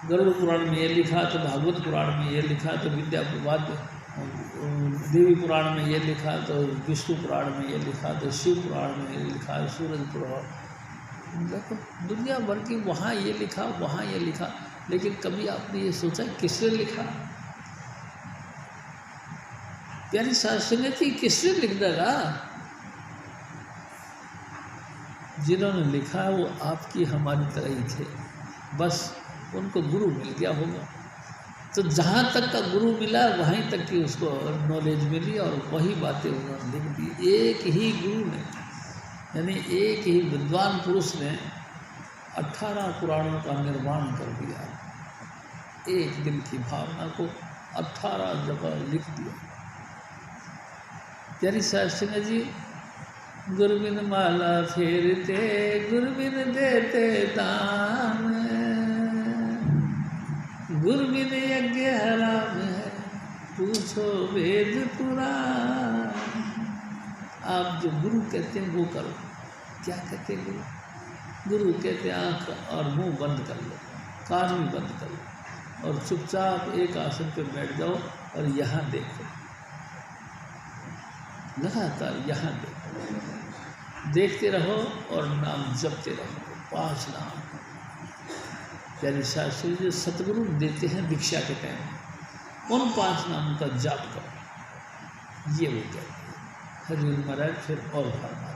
गरुड़ पुराण में ये लिखा, तो भागवत पुराण में ये लिखा, तो विद्या प्रवाद देवी पुराण में ये लिखा, तो विष्णु पुराण में ये लिखा, तो शिव पुराण में ये लिखा, सूरज पुराण। देखो दुनिया भर की वहाँ ये लिखा, वहाँ ये लिखा, लेकिन कभी आपने ये सोचा किसने लिखा? प्यारी शास्त्री थी, किसने लिख डाला? जिन्होंने लिखा वो आपकी हमारी तरह ही थे, बस उनको गुरु मिल गया होगा। तो जहाँ तक का गुरु मिला वहीं तक की उसको नॉलेज मिली और वही बातें उन्होंने लिख दी। एक ही गुरु ने, यानी एक ही विद्वान पुरुष ने 18 पुराणों का निर्माण कर दिया। एक दिन की भावना को 18 जगह लिख दिया। प्यारी शास्त्री जी गुरबिन माला फेरते, गुरबिन देते दान, गुरबिन यज्ञ हराम है, पूछो वेद पुराण। आप जो गुरु कहते हैं वो करो। क्या कहते हैं गुरु? गुरु कहते हैं आँख और मुंह बंद कर लो, कान भी बंद कर लो और चुपचाप एक आसन पे बैठ जाओ और यहाँ देखो, लगातार यहाँ देखो, देखते रहो और नाम जपते रहो। 5 नाम यानी शास्त्री जो सतगुरु देते हैं दीक्षा के टाइम, उन 5 नामों का जाप करो, ये वो कहते हैं। हजूर महाराज फिर और फरमा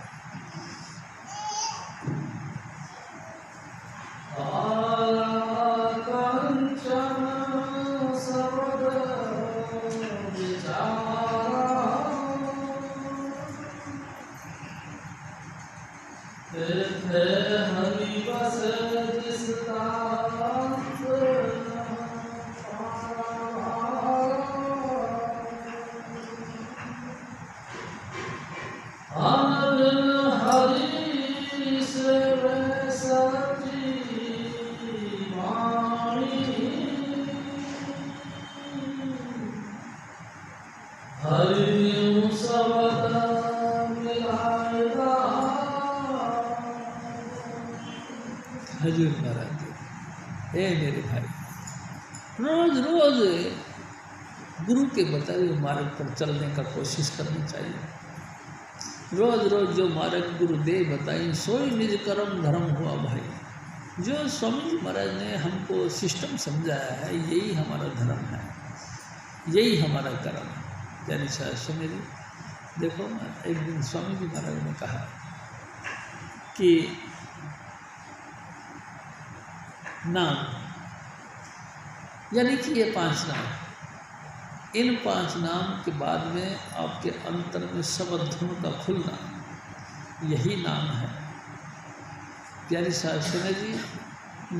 हजूर महाराज। हे मेरे भाई, रोज रोज गुरु के बताए हुए मार्ग पर चलने का कोशिश करनी चाहिए। रोज रोज जो मार्ग गुरुदेव बताई सोई निज कर्म धर्म हुआ भाई। जो स्वामी जी महाराज ने हमको सिस्टम समझाया है यही हमारा धर्म है, यही हमारा कर्म है। यानी शास्त्र में जी देखो, एक दिन स्वामी जी महाराज ने कहा कि नाम यानी कि ये 5 नाम, इन 5 नाम के बाद में आपके अंतर में शब्द धुन का खुलना, यही नाम है। प्यारी शास्त्री जी,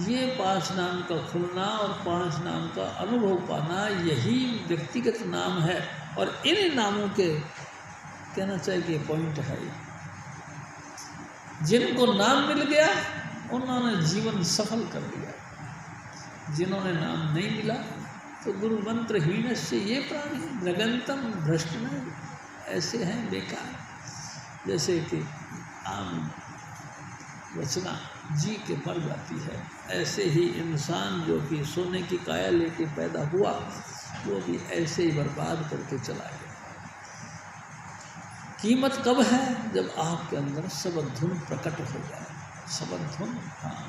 ये 5 नाम का खुलना और 5 नाम का अनुभव पाना, यही व्यक्तिगत नाम है। और इन नामों के कहना चाहिए कि पॉइंट है, जिनको नाम मिल गया उन्होंने जीवन सफल कर लिया, जिन्होंने नाम नहीं मिला तो गुरु मंत्र हीन से ये प्राणी नगंतम भ्रष्ट में ऐसे हैं बेकार। जैसे कि आम रचना जी के मर जाती है, ऐसे ही इंसान जो कि सोने की काया लेके पैदा हुआ वो भी ऐसे ही बर्बाद करके चला गया। कीमत कब है? जब आपके अंदर शब्द धुन प्रकट हो जाए। शब्द धुन, हाँ,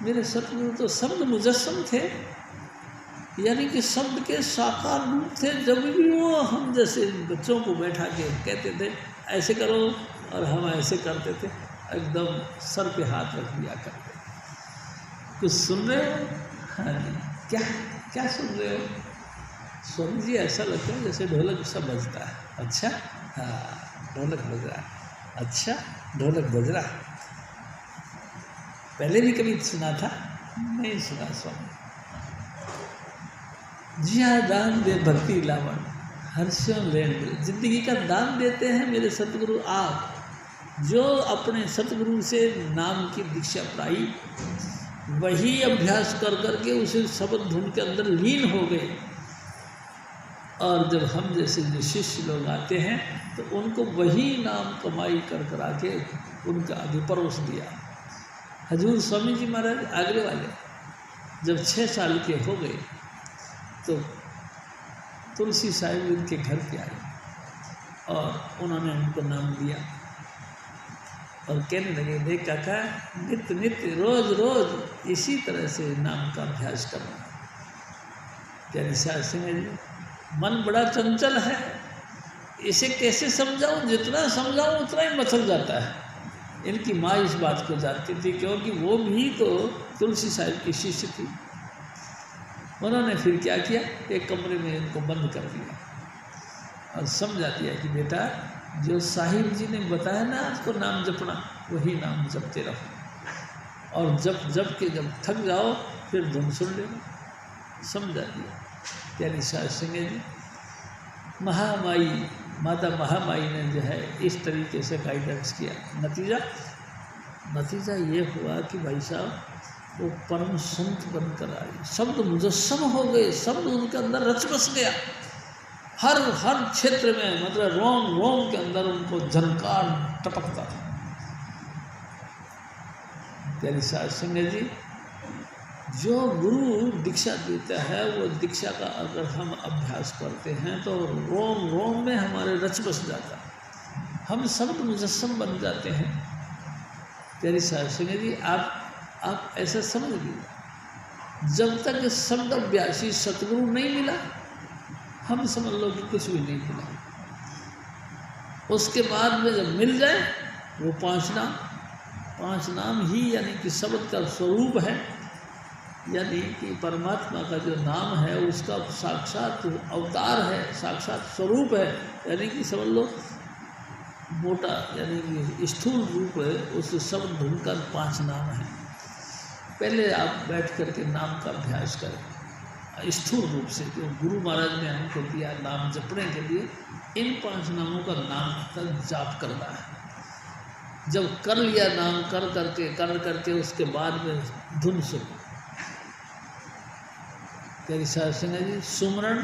मेरे सतगुरु तो शब्द मुजस्सम थे, यानी कि शब्द के साकार रूप थे। जब भी वो हम जैसे बच्चों को बैठा के कहते थे ऐसे करो और हम ऐसे करते थे, एकदम सर पे हाथ रख दिया करते। कुछ सुन रहे हो? हाँ जी, क्या क्या सुन रहे हो? स्वामी जी ऐसा लगता है जैसे ढोलक सा बजता है। अच्छा, हाँ ढोलक बज रहा है। अच्छा, ढोलक बज रहा है। पहले भी कभी सुना था? नहीं सुना स्वामी। जी हाँ, दान दे भक्ति लावन हर्षों लेन, जिंदगी का दान देते हैं मेरे सतगुरु आप, जो अपने सतगुरु से नाम की दीक्षा पाई, वही अभ्यास कर करके उसे शब्द धुन के अंदर लीन हो गए। और जब हम जैसे जो शिष्य लोग आते हैं तो उनको वही नाम कमाई कर करा के उनका आगे परोस दिया। हजूर स्वामी जी महाराज आगरे वाले जब 6 साल के हो गए तो तुलसी साहिब उनके घर पे आए और उन्होंने उनको नाम दिया और कहने लगे, देख काका, नित्य नित्य रोज रोज इसी तरह से नाम का अभ्यास करना। क्या शास्त्री में मन बड़ा चंचल है, इसे कैसे समझाऊं? जितना समझाऊं उतना ही मथल जाता है। इनकी माँ इस बात को जानती थी क्योंकि वो भी तो तुलसी साहिब की शिष्य थी। उन्होंने फिर क्या किया, एक कमरे में इनको बंद कर दिया और समझा दिया कि बेटा, जो साहिब जी ने बताया ना आपको नाम जपना, वही नाम जपते रहो और जब थक जाओ फिर धुन सुन लेना। समझा दिया। प्यारी शास्त्री जी, महामाई माता महामाई ने जो है इस तरीके से गाइडेंस किया। नतीजा ये हुआ कि भाई साहब वो परम संत बनकर आए, शब्द मुजस्सम हो गए, शब्द उनके अंदर रच बस गया। हर क्षेत्र में, मतलब रोम रोम के अंदर उनको झनकार टपकता था। प्यारी साध संगत जी, जो गुरु दीक्षा देता है वो दीक्षा का अगर हम अभ्यास करते हैं तो रोम रोम में हमारे रच बस जाता है, हम शब्द मुजस्सम बन जाते हैं। प्यारी साध संगत जी, आप ऐसा समझ लीजिए, जब तक शब्द अभ्यासी सतगुरु नहीं मिला, हम समझ लो कि कुछ भी नहीं मिला। उसके बाद में जब मिल जाए वो पांच नाम ही यानी कि शब्द का स्वरूप है, यानी कि परमात्मा का जो नाम है उसका साक्षात अवतार है, साक्षात स्वरूप है, यानी कि समझ लो मोटा यानी कि स्थूल रूप है। उस शब्द ढूंढकर 5 नाम है। पहले आप बैठ करके नाम का अभ्यास करें स्थूल रूप से, जो गुरु महाराज ने हमको दिया नाम जपने के लिए। इन 5 नामों का नाम तक जाप करना है। जब कर लिया नाम कर करके उसके बाद में धुन सुनो। तेरी साध संगत जी, सुमरण,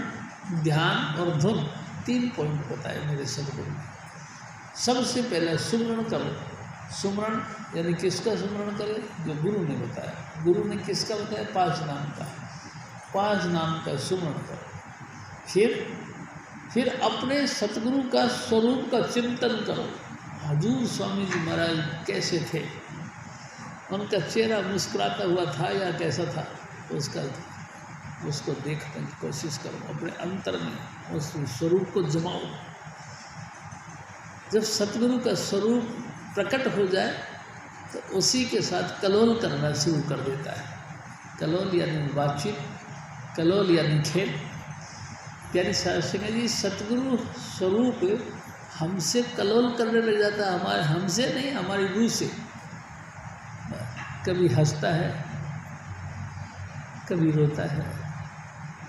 ध्यान और धुन 3 पॉइंट बताए मेरे सदगुरु ने। सबसे पहले सुमरण करो। सुमरण यानी किसका सुमरण करें? जो गुरु ने बताया। गुरु ने किसका बताया? 5 नाम का। 5 नाम का सुमरण करो। फिर अपने सतगुरु का स्वरूप का चिंतन करो। हजूर स्वामी जी महाराज कैसे थे, उनका चेहरा मुस्कुराता हुआ था या कैसा था, उसको देखने की कोशिश करो। अपने अंतर में उस स्वरूप को जमाओ। जब सतगुरु का स्वरूप प्रकट हो जाए तो उसी के साथ कलोल करना शुरू कर देता है। कलोल यानी बातचीत, कलोल यानी खेल। प्यारी साध संगत जी, सतगुरु स्वरूप हमसे कलोल करने लग जाता है। हमसे नहीं, हमारी रूह से। कभी हंसता है, कभी रोता है,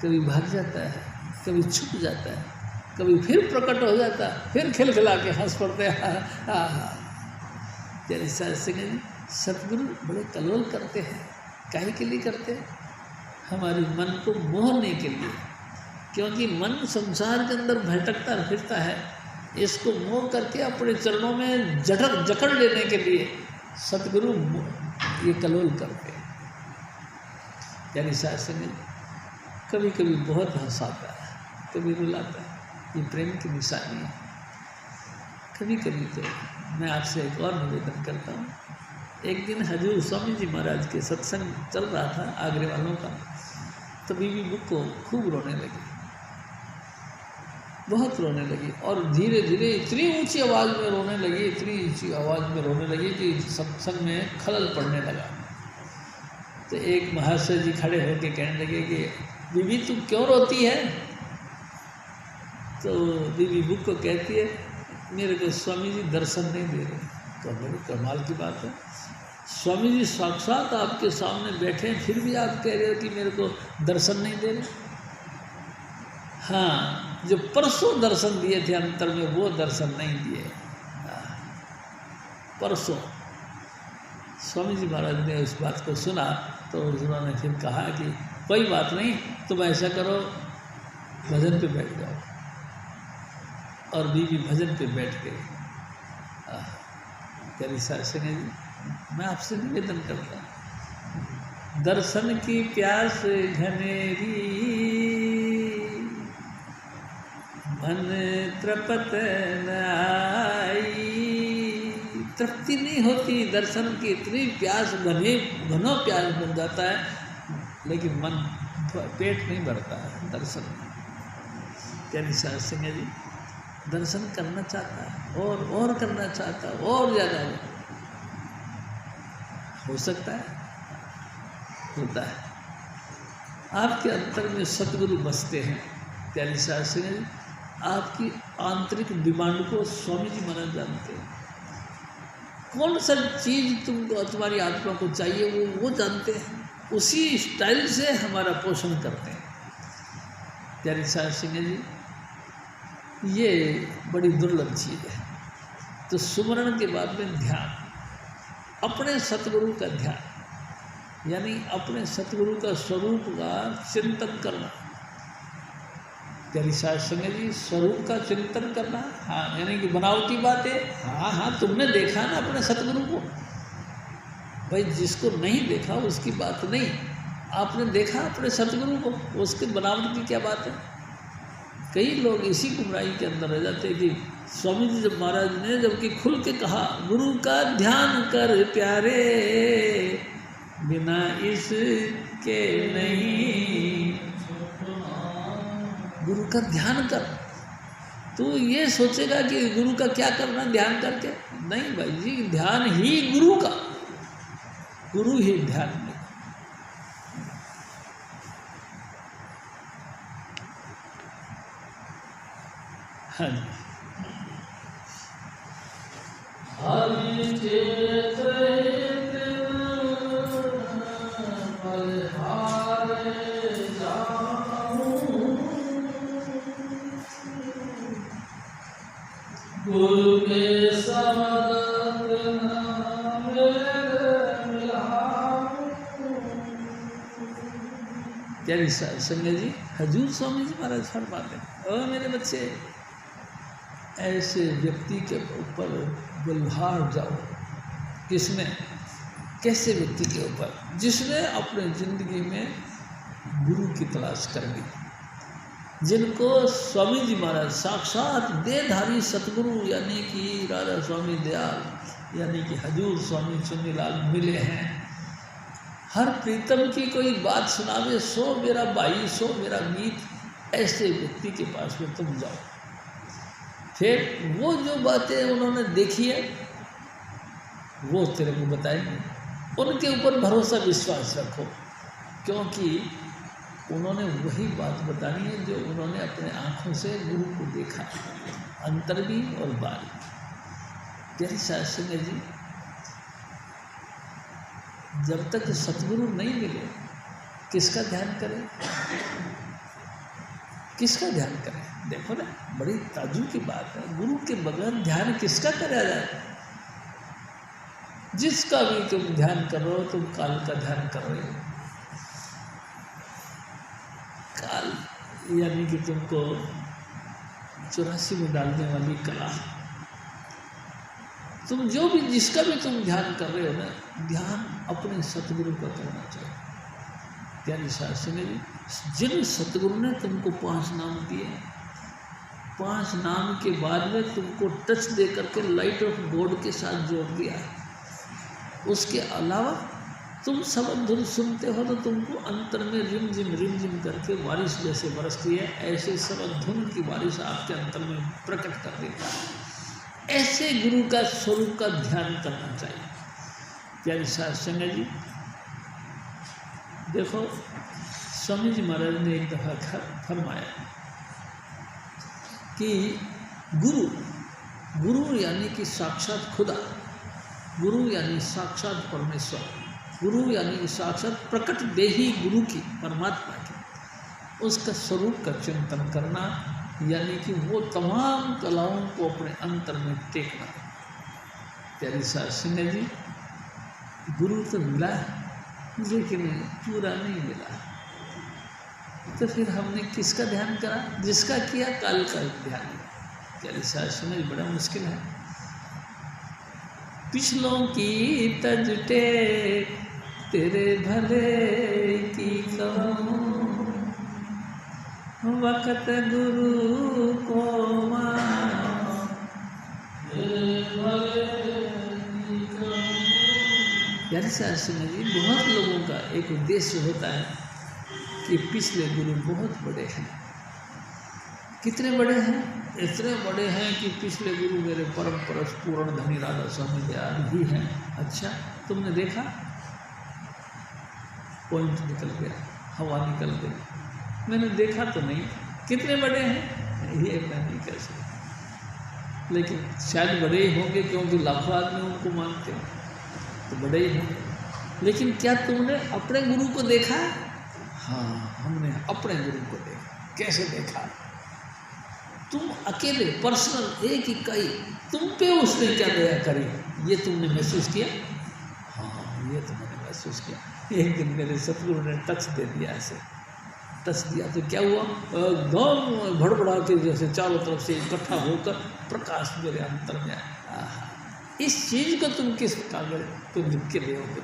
कभी भाग जाता है, कभी छुप जाता है, कभी फिर प्रकट हो जाता है, फिर खिलखिला के हंस पड़ते हैं। प्यारी साध संगत जी, सतगुरु बड़े कलोल करते हैं। काहे के लिए करते हैं? हमारे मन को मोहने के लिए। क्योंकि मन संसार के अंदर भटकता फिरता है, इसको मोह करके अपने चरणों में जकड़ लेने के लिए सतगुरु ये कलोल करते हैं। यानी साध संगत, कभी कभी बहुत हंसाता है, कभी रुलाता है। ये प्रेम की निशानी है। कभी कभी तो मैं आपसे एक और निवेदन करता हूँ। एक दिन हजूर स्वामी जी महाराज के सत्संग चल रहा था आगरे वालों का, तो बीबी बुक्को खूब रोने लगी, बहुत रोने लगी। और धीरे धीरे इतनी ऊंची आवाज़ में रोने लगी, इतनी ऊंची आवाज़ में रोने लगी कि सत्संग में खलल पड़ने लगा। तो एक महाशय जी खड़े होकर कहने लगे कि बीबी तू क्यों रोती है? तो बीबी बुक को कहती है, मेरे को स्वामी जी दर्शन नहीं दे रहे। तो बड़ी कमाल की बात है, स्वामी जी साक्षात आपके सामने बैठे हैं, फिर भी आप कह रहे हो कि मेरे को दर्शन नहीं दे रहे। हाँ, जो परसों दर्शन दिए थे अंतर में, वो दर्शन नहीं दिए। परसों स्वामी जी महाराज ने इस बात को सुना तो उन्होंने फिर कहा कि कोई बात नहीं, तुम ऐसा करो, भजन पे बैठ जाओ। और बीबी भजन पे बैठ गई। प्यारी साध संगत जी, मैं आपसे निवेदन करता हूँ, दर्शन की प्यास घनेरी मन तृपत न आई। तृप्ति नहीं होती, दर्शन की इतनी प्यास घनो प्यास बन जाता है, लेकिन मन पेट नहीं भरता है दर्शन में। प्यारी साध संगत जी, दर्शन करना चाहता है और करना चाहता है, और ज़्यादा हो सकता है, होता है। आपके अंतर में सतगुरु बसते हैं। प्यारी साध संगत जी, आपकी आंतरिक डिमांड को स्वामी जी महाराज जानते हैं। कौन सा चीज़ तुमको, तुम्हारी आत्मा को चाहिए, वो जानते हैं। उसी स्टाइल से हमारा पोषण करते हैं। प्यारी साध संगत जी, ये बड़ी दुर्लभ चीज़ है। तो सुमरण के बाद में ध्यान, अपने सतगुरु का ध्यान, यानी अपने सतगुरु का स्वरूप का चिंतन करना। प्यारी साध संगत जी, स्वरूप का चिंतन करना, हाँ, यानी कि बनावटी बातें, हाँ हाँ, तुमने देखा ना अपने सतगुरु को, भाई जिसको नहीं देखा उसकी बात नहीं, आपने देखा अपने सतगुरु को, उसके बनावट की क्या बात है। कई लोग इसी गुमराही के अंदर रह जाते हैं कि स्वामी जी जब महाराज ने जबकि खुल के कहा, गुरु का ध्यान कर प्यारे, बिना इसके नहीं, गुरु का ध्यान कर। तो ये सोचेगा कि गुरु का क्या करना ध्यान करके, नहीं भाई जी, ध्यान ही गुरु का, गुरु ही ध्यान में। हाँ जी, गुरु के समद प्यारी संगत जी, हजूर स्वामी जी महाराज फरमाते हैं, ओ मेरे बच्चे, ऐसे व्यक्ति के ऊपर बलहार जाओ। किसने, कैसे व्यक्ति के ऊपर, जिसने अपने जिंदगी में गुरु की तलाश कर ली, जिनको स्वामी जी महाराज साक्षात देहधारी सतगुरु यानी कि राधा स्वामी दयाल यानी कि हजूर स्वामी चुन्नीलाल मिले हैं। हर प्रीतम की कोई बात सुनावे, सो मेरा भाई, सो मेरा मीत, ऐसे व्यक्ति के पास में तुम जाओ। फिर वो जो बातें उन्होंने देखी है वो तेरे को बताएंगे, उनके ऊपर भरोसा विश्वास रखो, क्योंकि उन्होंने वही बात बतानी है जो उन्होंने अपने आँखों से गुरु को देखा, अंतर भी और बाहरी। प्यारी साध संगत जी, जब तक सतगुरु नहीं मिले किसका ध्यान करें, किसका ध्यान करें। देखो ना, बड़ी ताजुब की बात है, गुरु के बगैर ध्यान किसका करा जाए। जिसका भी तुम ध्यान कर रहे हो, तुम काल का ध्यान कर रहे हो। काल यानी कि तुमको 84 में डालने वाली कला, तुम जो भी जिसका भी तुम ध्यान कर रहे हो ना, ध्यान अपने सतगुरु का करना चाहिए। प्यारी साध संगत जी, जिन सतगुरु ने तुमको 5 नाम दिए, 5 नाम के बाद में तुमको टच दे करके लाइट ऑफ गॉड के साथ जोड़ दिया, उसके अलावा तुम सबक धुन सुनते हो तो तुमको अंतर में रिमझिम करके बारिश जैसे बरसती है, ऐसे सबक धुन की बारिश आपके अंतर में प्रकट कर देता है। ऐसे गुरु का स्वरूप का ध्यान करना चाहिए। प्यारी साध संगत जी, देखो स्वामी जी महाराज ने एक दफ़ा फरमाया कि गुरु यानी कि साक्षात खुदा, गुरु यानी साक्षात परमेश्वर, गुरु यानी साक्षात प्रकट देही गुरु की, परमात्मा की, उसका स्वरूप का चिंतन करना, यानी कि वो तमाम कलाओं को अपने अंतर में टेकना। प्यारी साध संगत जी, गुरु तो मिला है लेकिन पूरा नहीं मिला, तो फिर हमने किसका ध्यान करा, जिसका किया काल का ध्यान। प्यारी साध संगत जी, बड़ा मुश्किल है। पिछलों की तज टेक तेरे भले की कहूँ, वक़्त गुरु को यानी साध संगत जी, बहुत लोगों का एक उद्देश्य होता है कि पिछले गुरु बहुत बड़े हैं। कितने बड़े हैं? इतने बड़े हैं कि पिछले गुरु मेरे परम परस पूर्ण धनी राधा स्वामी दयाल ही हैं। अच्छा, तुमने देखा? पॉइंट निकल गया, हवा निकल गई, मैंने देखा तो नहीं। कितने बड़े हैं ये मैं नहीं कह सकता, लेकिन शायद बड़े ही होंगे, क्योंकि लाखों आदमी उनको मानते हैं, तो बड़े ही होंगे। लेकिन क्या तुमने अपने गुरु को देखा? हाँ, हमने अपने गुरु को देखा। कैसे देखा? तुम अकेले पर्सनल एक इकाई, तुम पे उसने क्या दया करी, ये तुमने महसूस किया? हाँ, ये तो मैंने महसूस किया। एक दिन मेरे सतगुरु ने टच दे दिया ऐसे, टच दिया तो क्या हुआ, एकदम भड़बड़ा के जैसे चारों तरफ से इकट्ठा होकर प्रकाश मेरे अंतर में आया। इस चीज़ को तुम किस कागज को लिख के ले आओगे,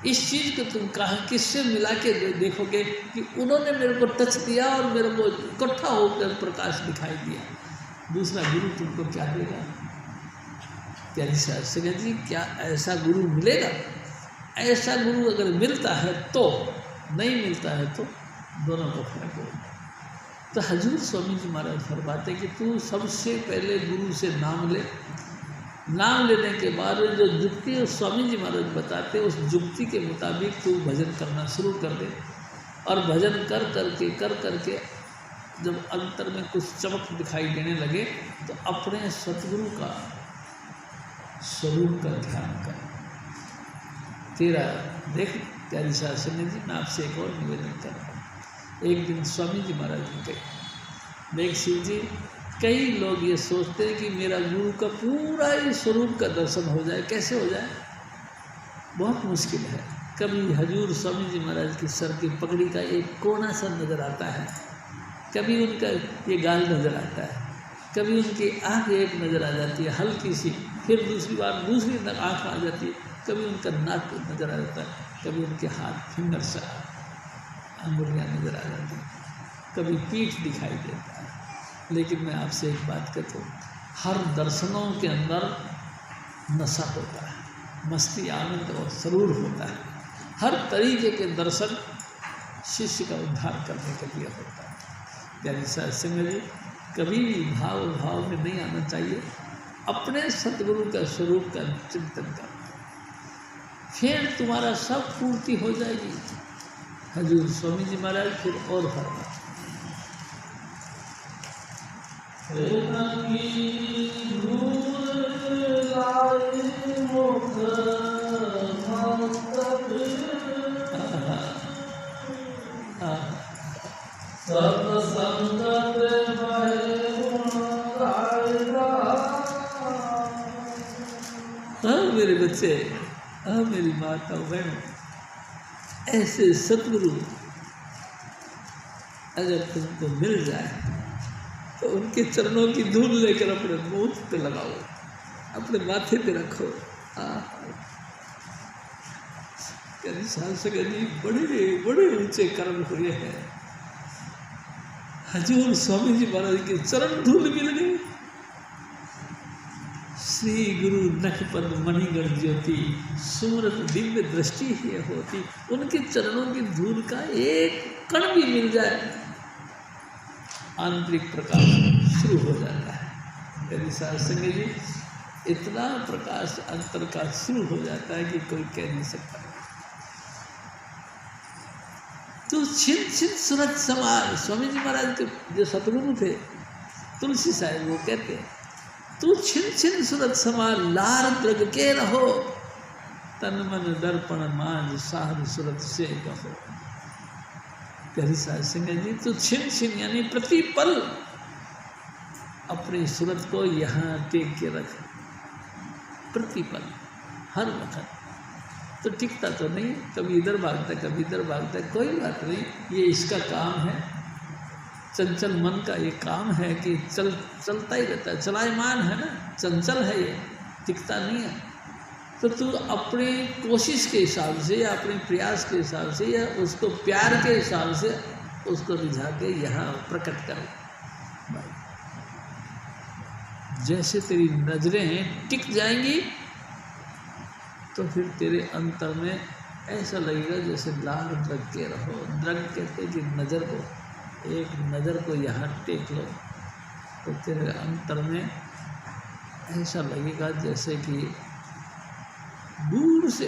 इस चीज़ को तुम कहाँ किससे मिला के देखोगे कि उन्होंने मेरे को टच दिया और मेरे को इकट्ठा होकर प्रकाश दिखाई दिया। दूसरा गुरु तुमको क्या देगा? प्यारी साहब संगत जी, क्या ऐसा गुरु मिलेगा? ऐसा गुरु अगर मिलता है तो, नहीं मिलता है तो दोनों को फर्क होगा। तो हजूर स्वामी जी महाराज फरमाते कि तू सबसे पहले गुरु से नाम ले, नाम लेने के बाद जो जुक्ति और स्वामी जी महाराज बताते उस जुक्ति के मुताबिक तू भजन करना शुरू कर दे। और भजन कर करके जब अंतर में कुछ चमक दिखाई देने लगे तो अपने सतगुरु का स्वरूप का ध्यान कर। तेरा देख प्यारी शासन जी, मैं आपसे एक और निवेदन कर रहा हूँ। एक दिन स्वामी जी महाराज ने कही, देख शिव जी, कई लोग ये सोचते हैं कि मेरा गुरु का पूरा ही स्वरूप का दर्शन हो जाए। कैसे हो जाए? बहुत मुश्किल है। कभी हजूर स्वामी जी महाराज की सर की पगड़ी का एक कोना सा नज़र आता है, कभी उनका ये गाल नज़र आता है, कभी उनकी आँख एक नज़र आ जाती है हल्की सी, फिर दूसरी बार दूसरी आँख आ जाती है, कभी उनका नाक नज़र आ जाता है, कभी उनके हाथ फिंगर सा अंगुलियाँ नज़र आ जाती हैं, कभी पीठ दिखाई देता है। लेकिन मैं आपसे एक बात कहता हूँ, हर दर्शनों के अंदर नशा होता है, मस्ती, आनंद और सरूर होता है। हर तरीके के दर्शन शिष्य का उद्धार करने के लिए होता है। प्यारी सत्संग जी, कभी भी भाव में नहीं आना चाहिए। अपने सतगुरु का स्वरूप का चिंतन कर, फिर तुम्हारा सब पूर्ति हो जाएगी। हजूर स्वामी जी महाराज फिर और फरमा, मेरे बच्चे, मेरी माता बहनों, ऐसे सतगुरु अगर तुमको मिल जाए तो उनके चरणों की धूल लेकर अपने मुंह पे लगाओ, अपने माथे पे रखो। साल से बड़े बड़े ऊंचे कर्म हुए हैं। हजूर स्वामी जी महाराज के चरण धूल मिल गई। श्री गुरु नखपद मणिगण ज्योति, सुमरत दिव्य दृष्टि ही होती। उनके चरणों की धूल का एक कण भी मिल जाए, आंतरिक प्रकाश शुरू हो जाता है। मेरी साथ संग जी, इतना प्रकाश अंतर का शुरू हो जाता है कि कोई कह नहीं सकता। तो छिन छिन सूरत समार, स्वामी जी महाराज के जो सतगुरु थे तुलसी साहिब, वो कहते हैं, तू छिन छिन सूरत समार लार द्रग के रहो, तन मन दर्पण मांझ साहब सूरत से कहो। प्यारी साध संगत जी, तो छिन छिन यानी प्रतिपल अपनी सूरत को यहाँ टेक के रख, प्रतिपल हर वक्त। तो टिकता तो नहीं, कभी इधर भागता कभी इधर भागता, कोई बात नहीं, ये इसका काम है। चंचल मन का ये काम है कि चलता ही रहता है, चलायमान है ना, चंचल है ये, टिकता नहीं है। तो तू अपनी कोशिश के हिसाब से या अपने प्रयास के हिसाब से या उसको प्यार के हिसाब से उसको रिझा के यहाँ प्रकट कर। जैसे तेरी नजरें टिक जाएंगी तो फिर तेरे अंतर में ऐसा लगेगा जैसे लाल द्रग के रहो। द्रग कहते कि नज़र को, एक नज़र को यहाँ टेक लो तो तेरे अंतर में ऐसा लगेगा जैसे कि दूर से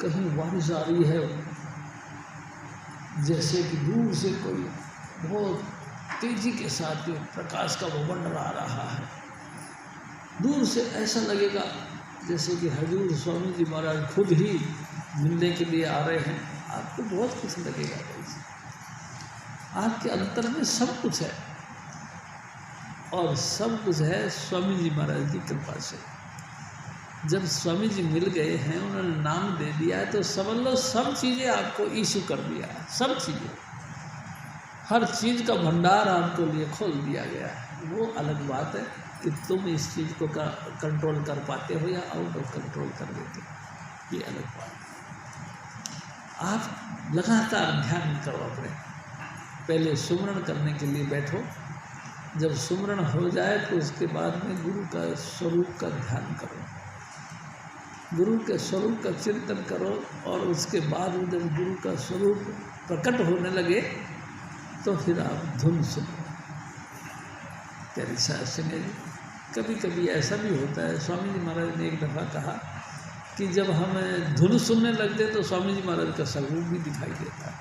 कहीं बारिश आ रही है, जैसे कि दूर से कोई बहुत तेजी के साथ प्रकाश का वो मंडल आ रहा है। दूर से ऐसा लगेगा जैसे कि हजूर स्वामी जी महाराज खुद ही मिलने के लिए आ रहे हैं। आपको बहुत कुछ लगेगा, आपके अंतर में सब कुछ है और सब कुछ है स्वामी जी महाराज की कृपा से। जब स्वामी जी मिल गए हैं, उन्होंने नाम दे दिया है, तो समझ लो सब चीज़ें आपको इशू कर दिया है। सब चीज़ें, हर चीज़ का भंडार आपको लिए खोल दिया गया है। वो अलग बात है कि तुम इस चीज़ को कंट्रोल कर पाते हो या आउट ऑफ कंट्रोल कर देते हो, ये अलग बात है। आप लगातार ध्यान करो अपने, पहले सुमरण करने के लिए बैठो। जब सुमरण हो जाए तो उसके बाद में गुरु का स्वरूप का ध्यान करो, गुरु के स्वरूप का चिंतन करो, और उसके बाद जब गुरु का स्वरूप प्रकट होने लगे तो फिर आप धुन सुनो। प्यारी साहब सुनिए जी, कभी कभी ऐसा भी होता है, स्वामी जी महाराज ने एक दफ़ा कहा कि जब हम धुन सुनने लगते तो स्वामी जी महाराज का स्वरूप भी दिखाई देता है।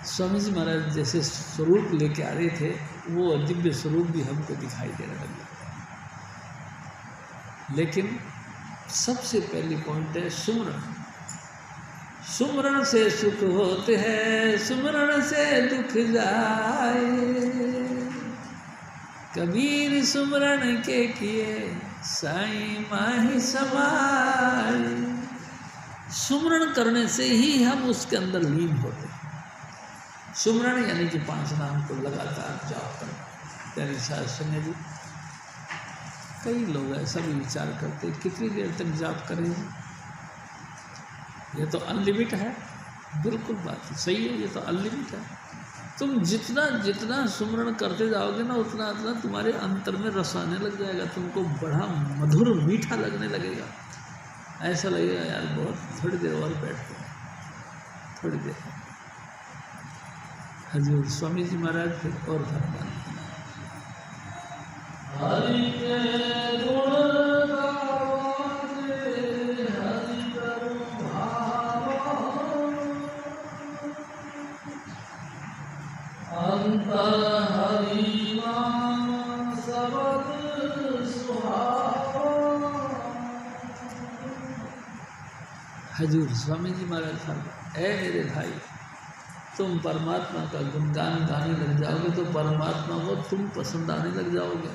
स्वामी जी महाराज जैसे स्वरूप लेके आ रहे थे, वो दिव्य स्वरूप भी हमको दिखाई देने लगे। लेकिन सबसे पहली पॉइंट है सुमरण। सुमरण से सुख होते हैं, सुमरण से दुख जाए। कबीर सुमरण के किए, साईं माही समाए। सुमरण करने से ही हम उसके अंदर लीन होते हैं। सुमरण यानी कि 5 नाम को लगातार जाप करना। प्यारी साहब सुनिए जी, कई लोग ऐसा भी विचार करते हैं कितनी देर तक जाप करेंगे, ये तो अनलिमिट है। बिल्कुल बात सही है, ये तो अनलिमिट है। तुम जितना जितना सुमरण करते जाओगे ना, उतना उतना तुम्हारे अंतर में रस आने लग जाएगा, तुमको बड़ा मधुर मीठा लगने लगेगा। ऐसा लगेगा यार बहुत, थोड़ी देर और बैठते हैं, थोड़ी देर। हजूर स्वामी जी महाराज फिर और फरमान, हरि के गुण गावे, हरि करो भावा। अंतर हरि नाम सबद सुहावा। हजूर स्वामी जी महाराज फरमान, ऐ मेरे भाई, तुम परमात्मा का गुणगान गाने लग जाओगे तो परमात्मा को तुम पसंद आने लग जाओगे।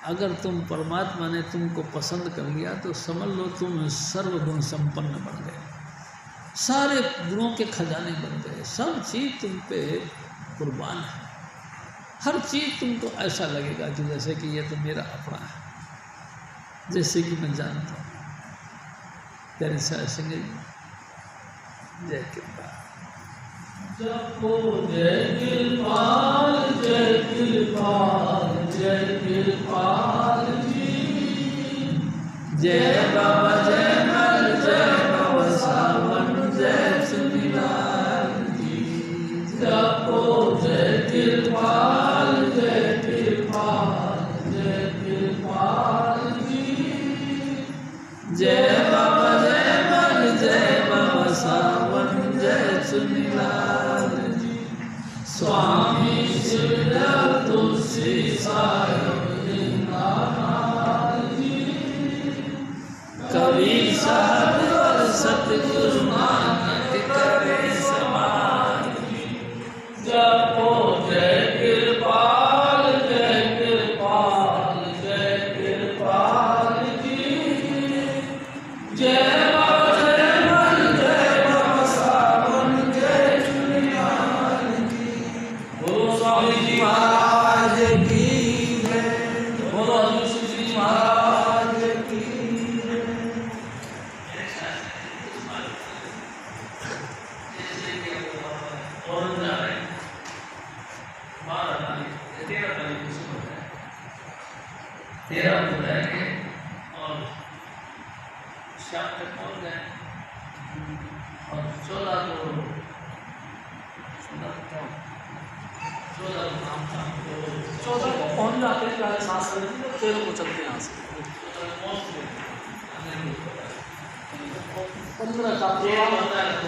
अगर तुम परमात्मा ने तुमको पसंद कर लिया तो समझ लो तुम सर्वगुण संपन्न बन गए, सारे गुणों के खजाने बन गए। सब चीज़ तुम पे कुर्बान है, हर चीज़ तुमको ऐसा लगेगा कि जैसे कि ये तो मेरा अपना है, जैसे कि मैं जानता हूँ। प्यारी साहब सिंह, जय कृपा। जपो जय कृपाल, जय कृपाल, जय कृपाल जी। जय बाबा जय मल, जय बाबा सावन, जय सुनीलाल जी। जपो जय कृपाल, जय कृपाल, जय कृपाल जी। जय बाबा जय मल, जय बाबा सावन, जय सुनीलाल जी। स्वामी शिव तुलसी साहिब जी। कबीर साहब और सतगुरु नानक करे समान। जपो जय कृपाल, जय कृपाल, जय कृपाल जी। जय तेरा हो जाएंगे और शाम तक पहुँच जाए, और 14 को पहुंच जाते हैं 7 बजे, 13 को चलते हैं यहाँ से। 15 का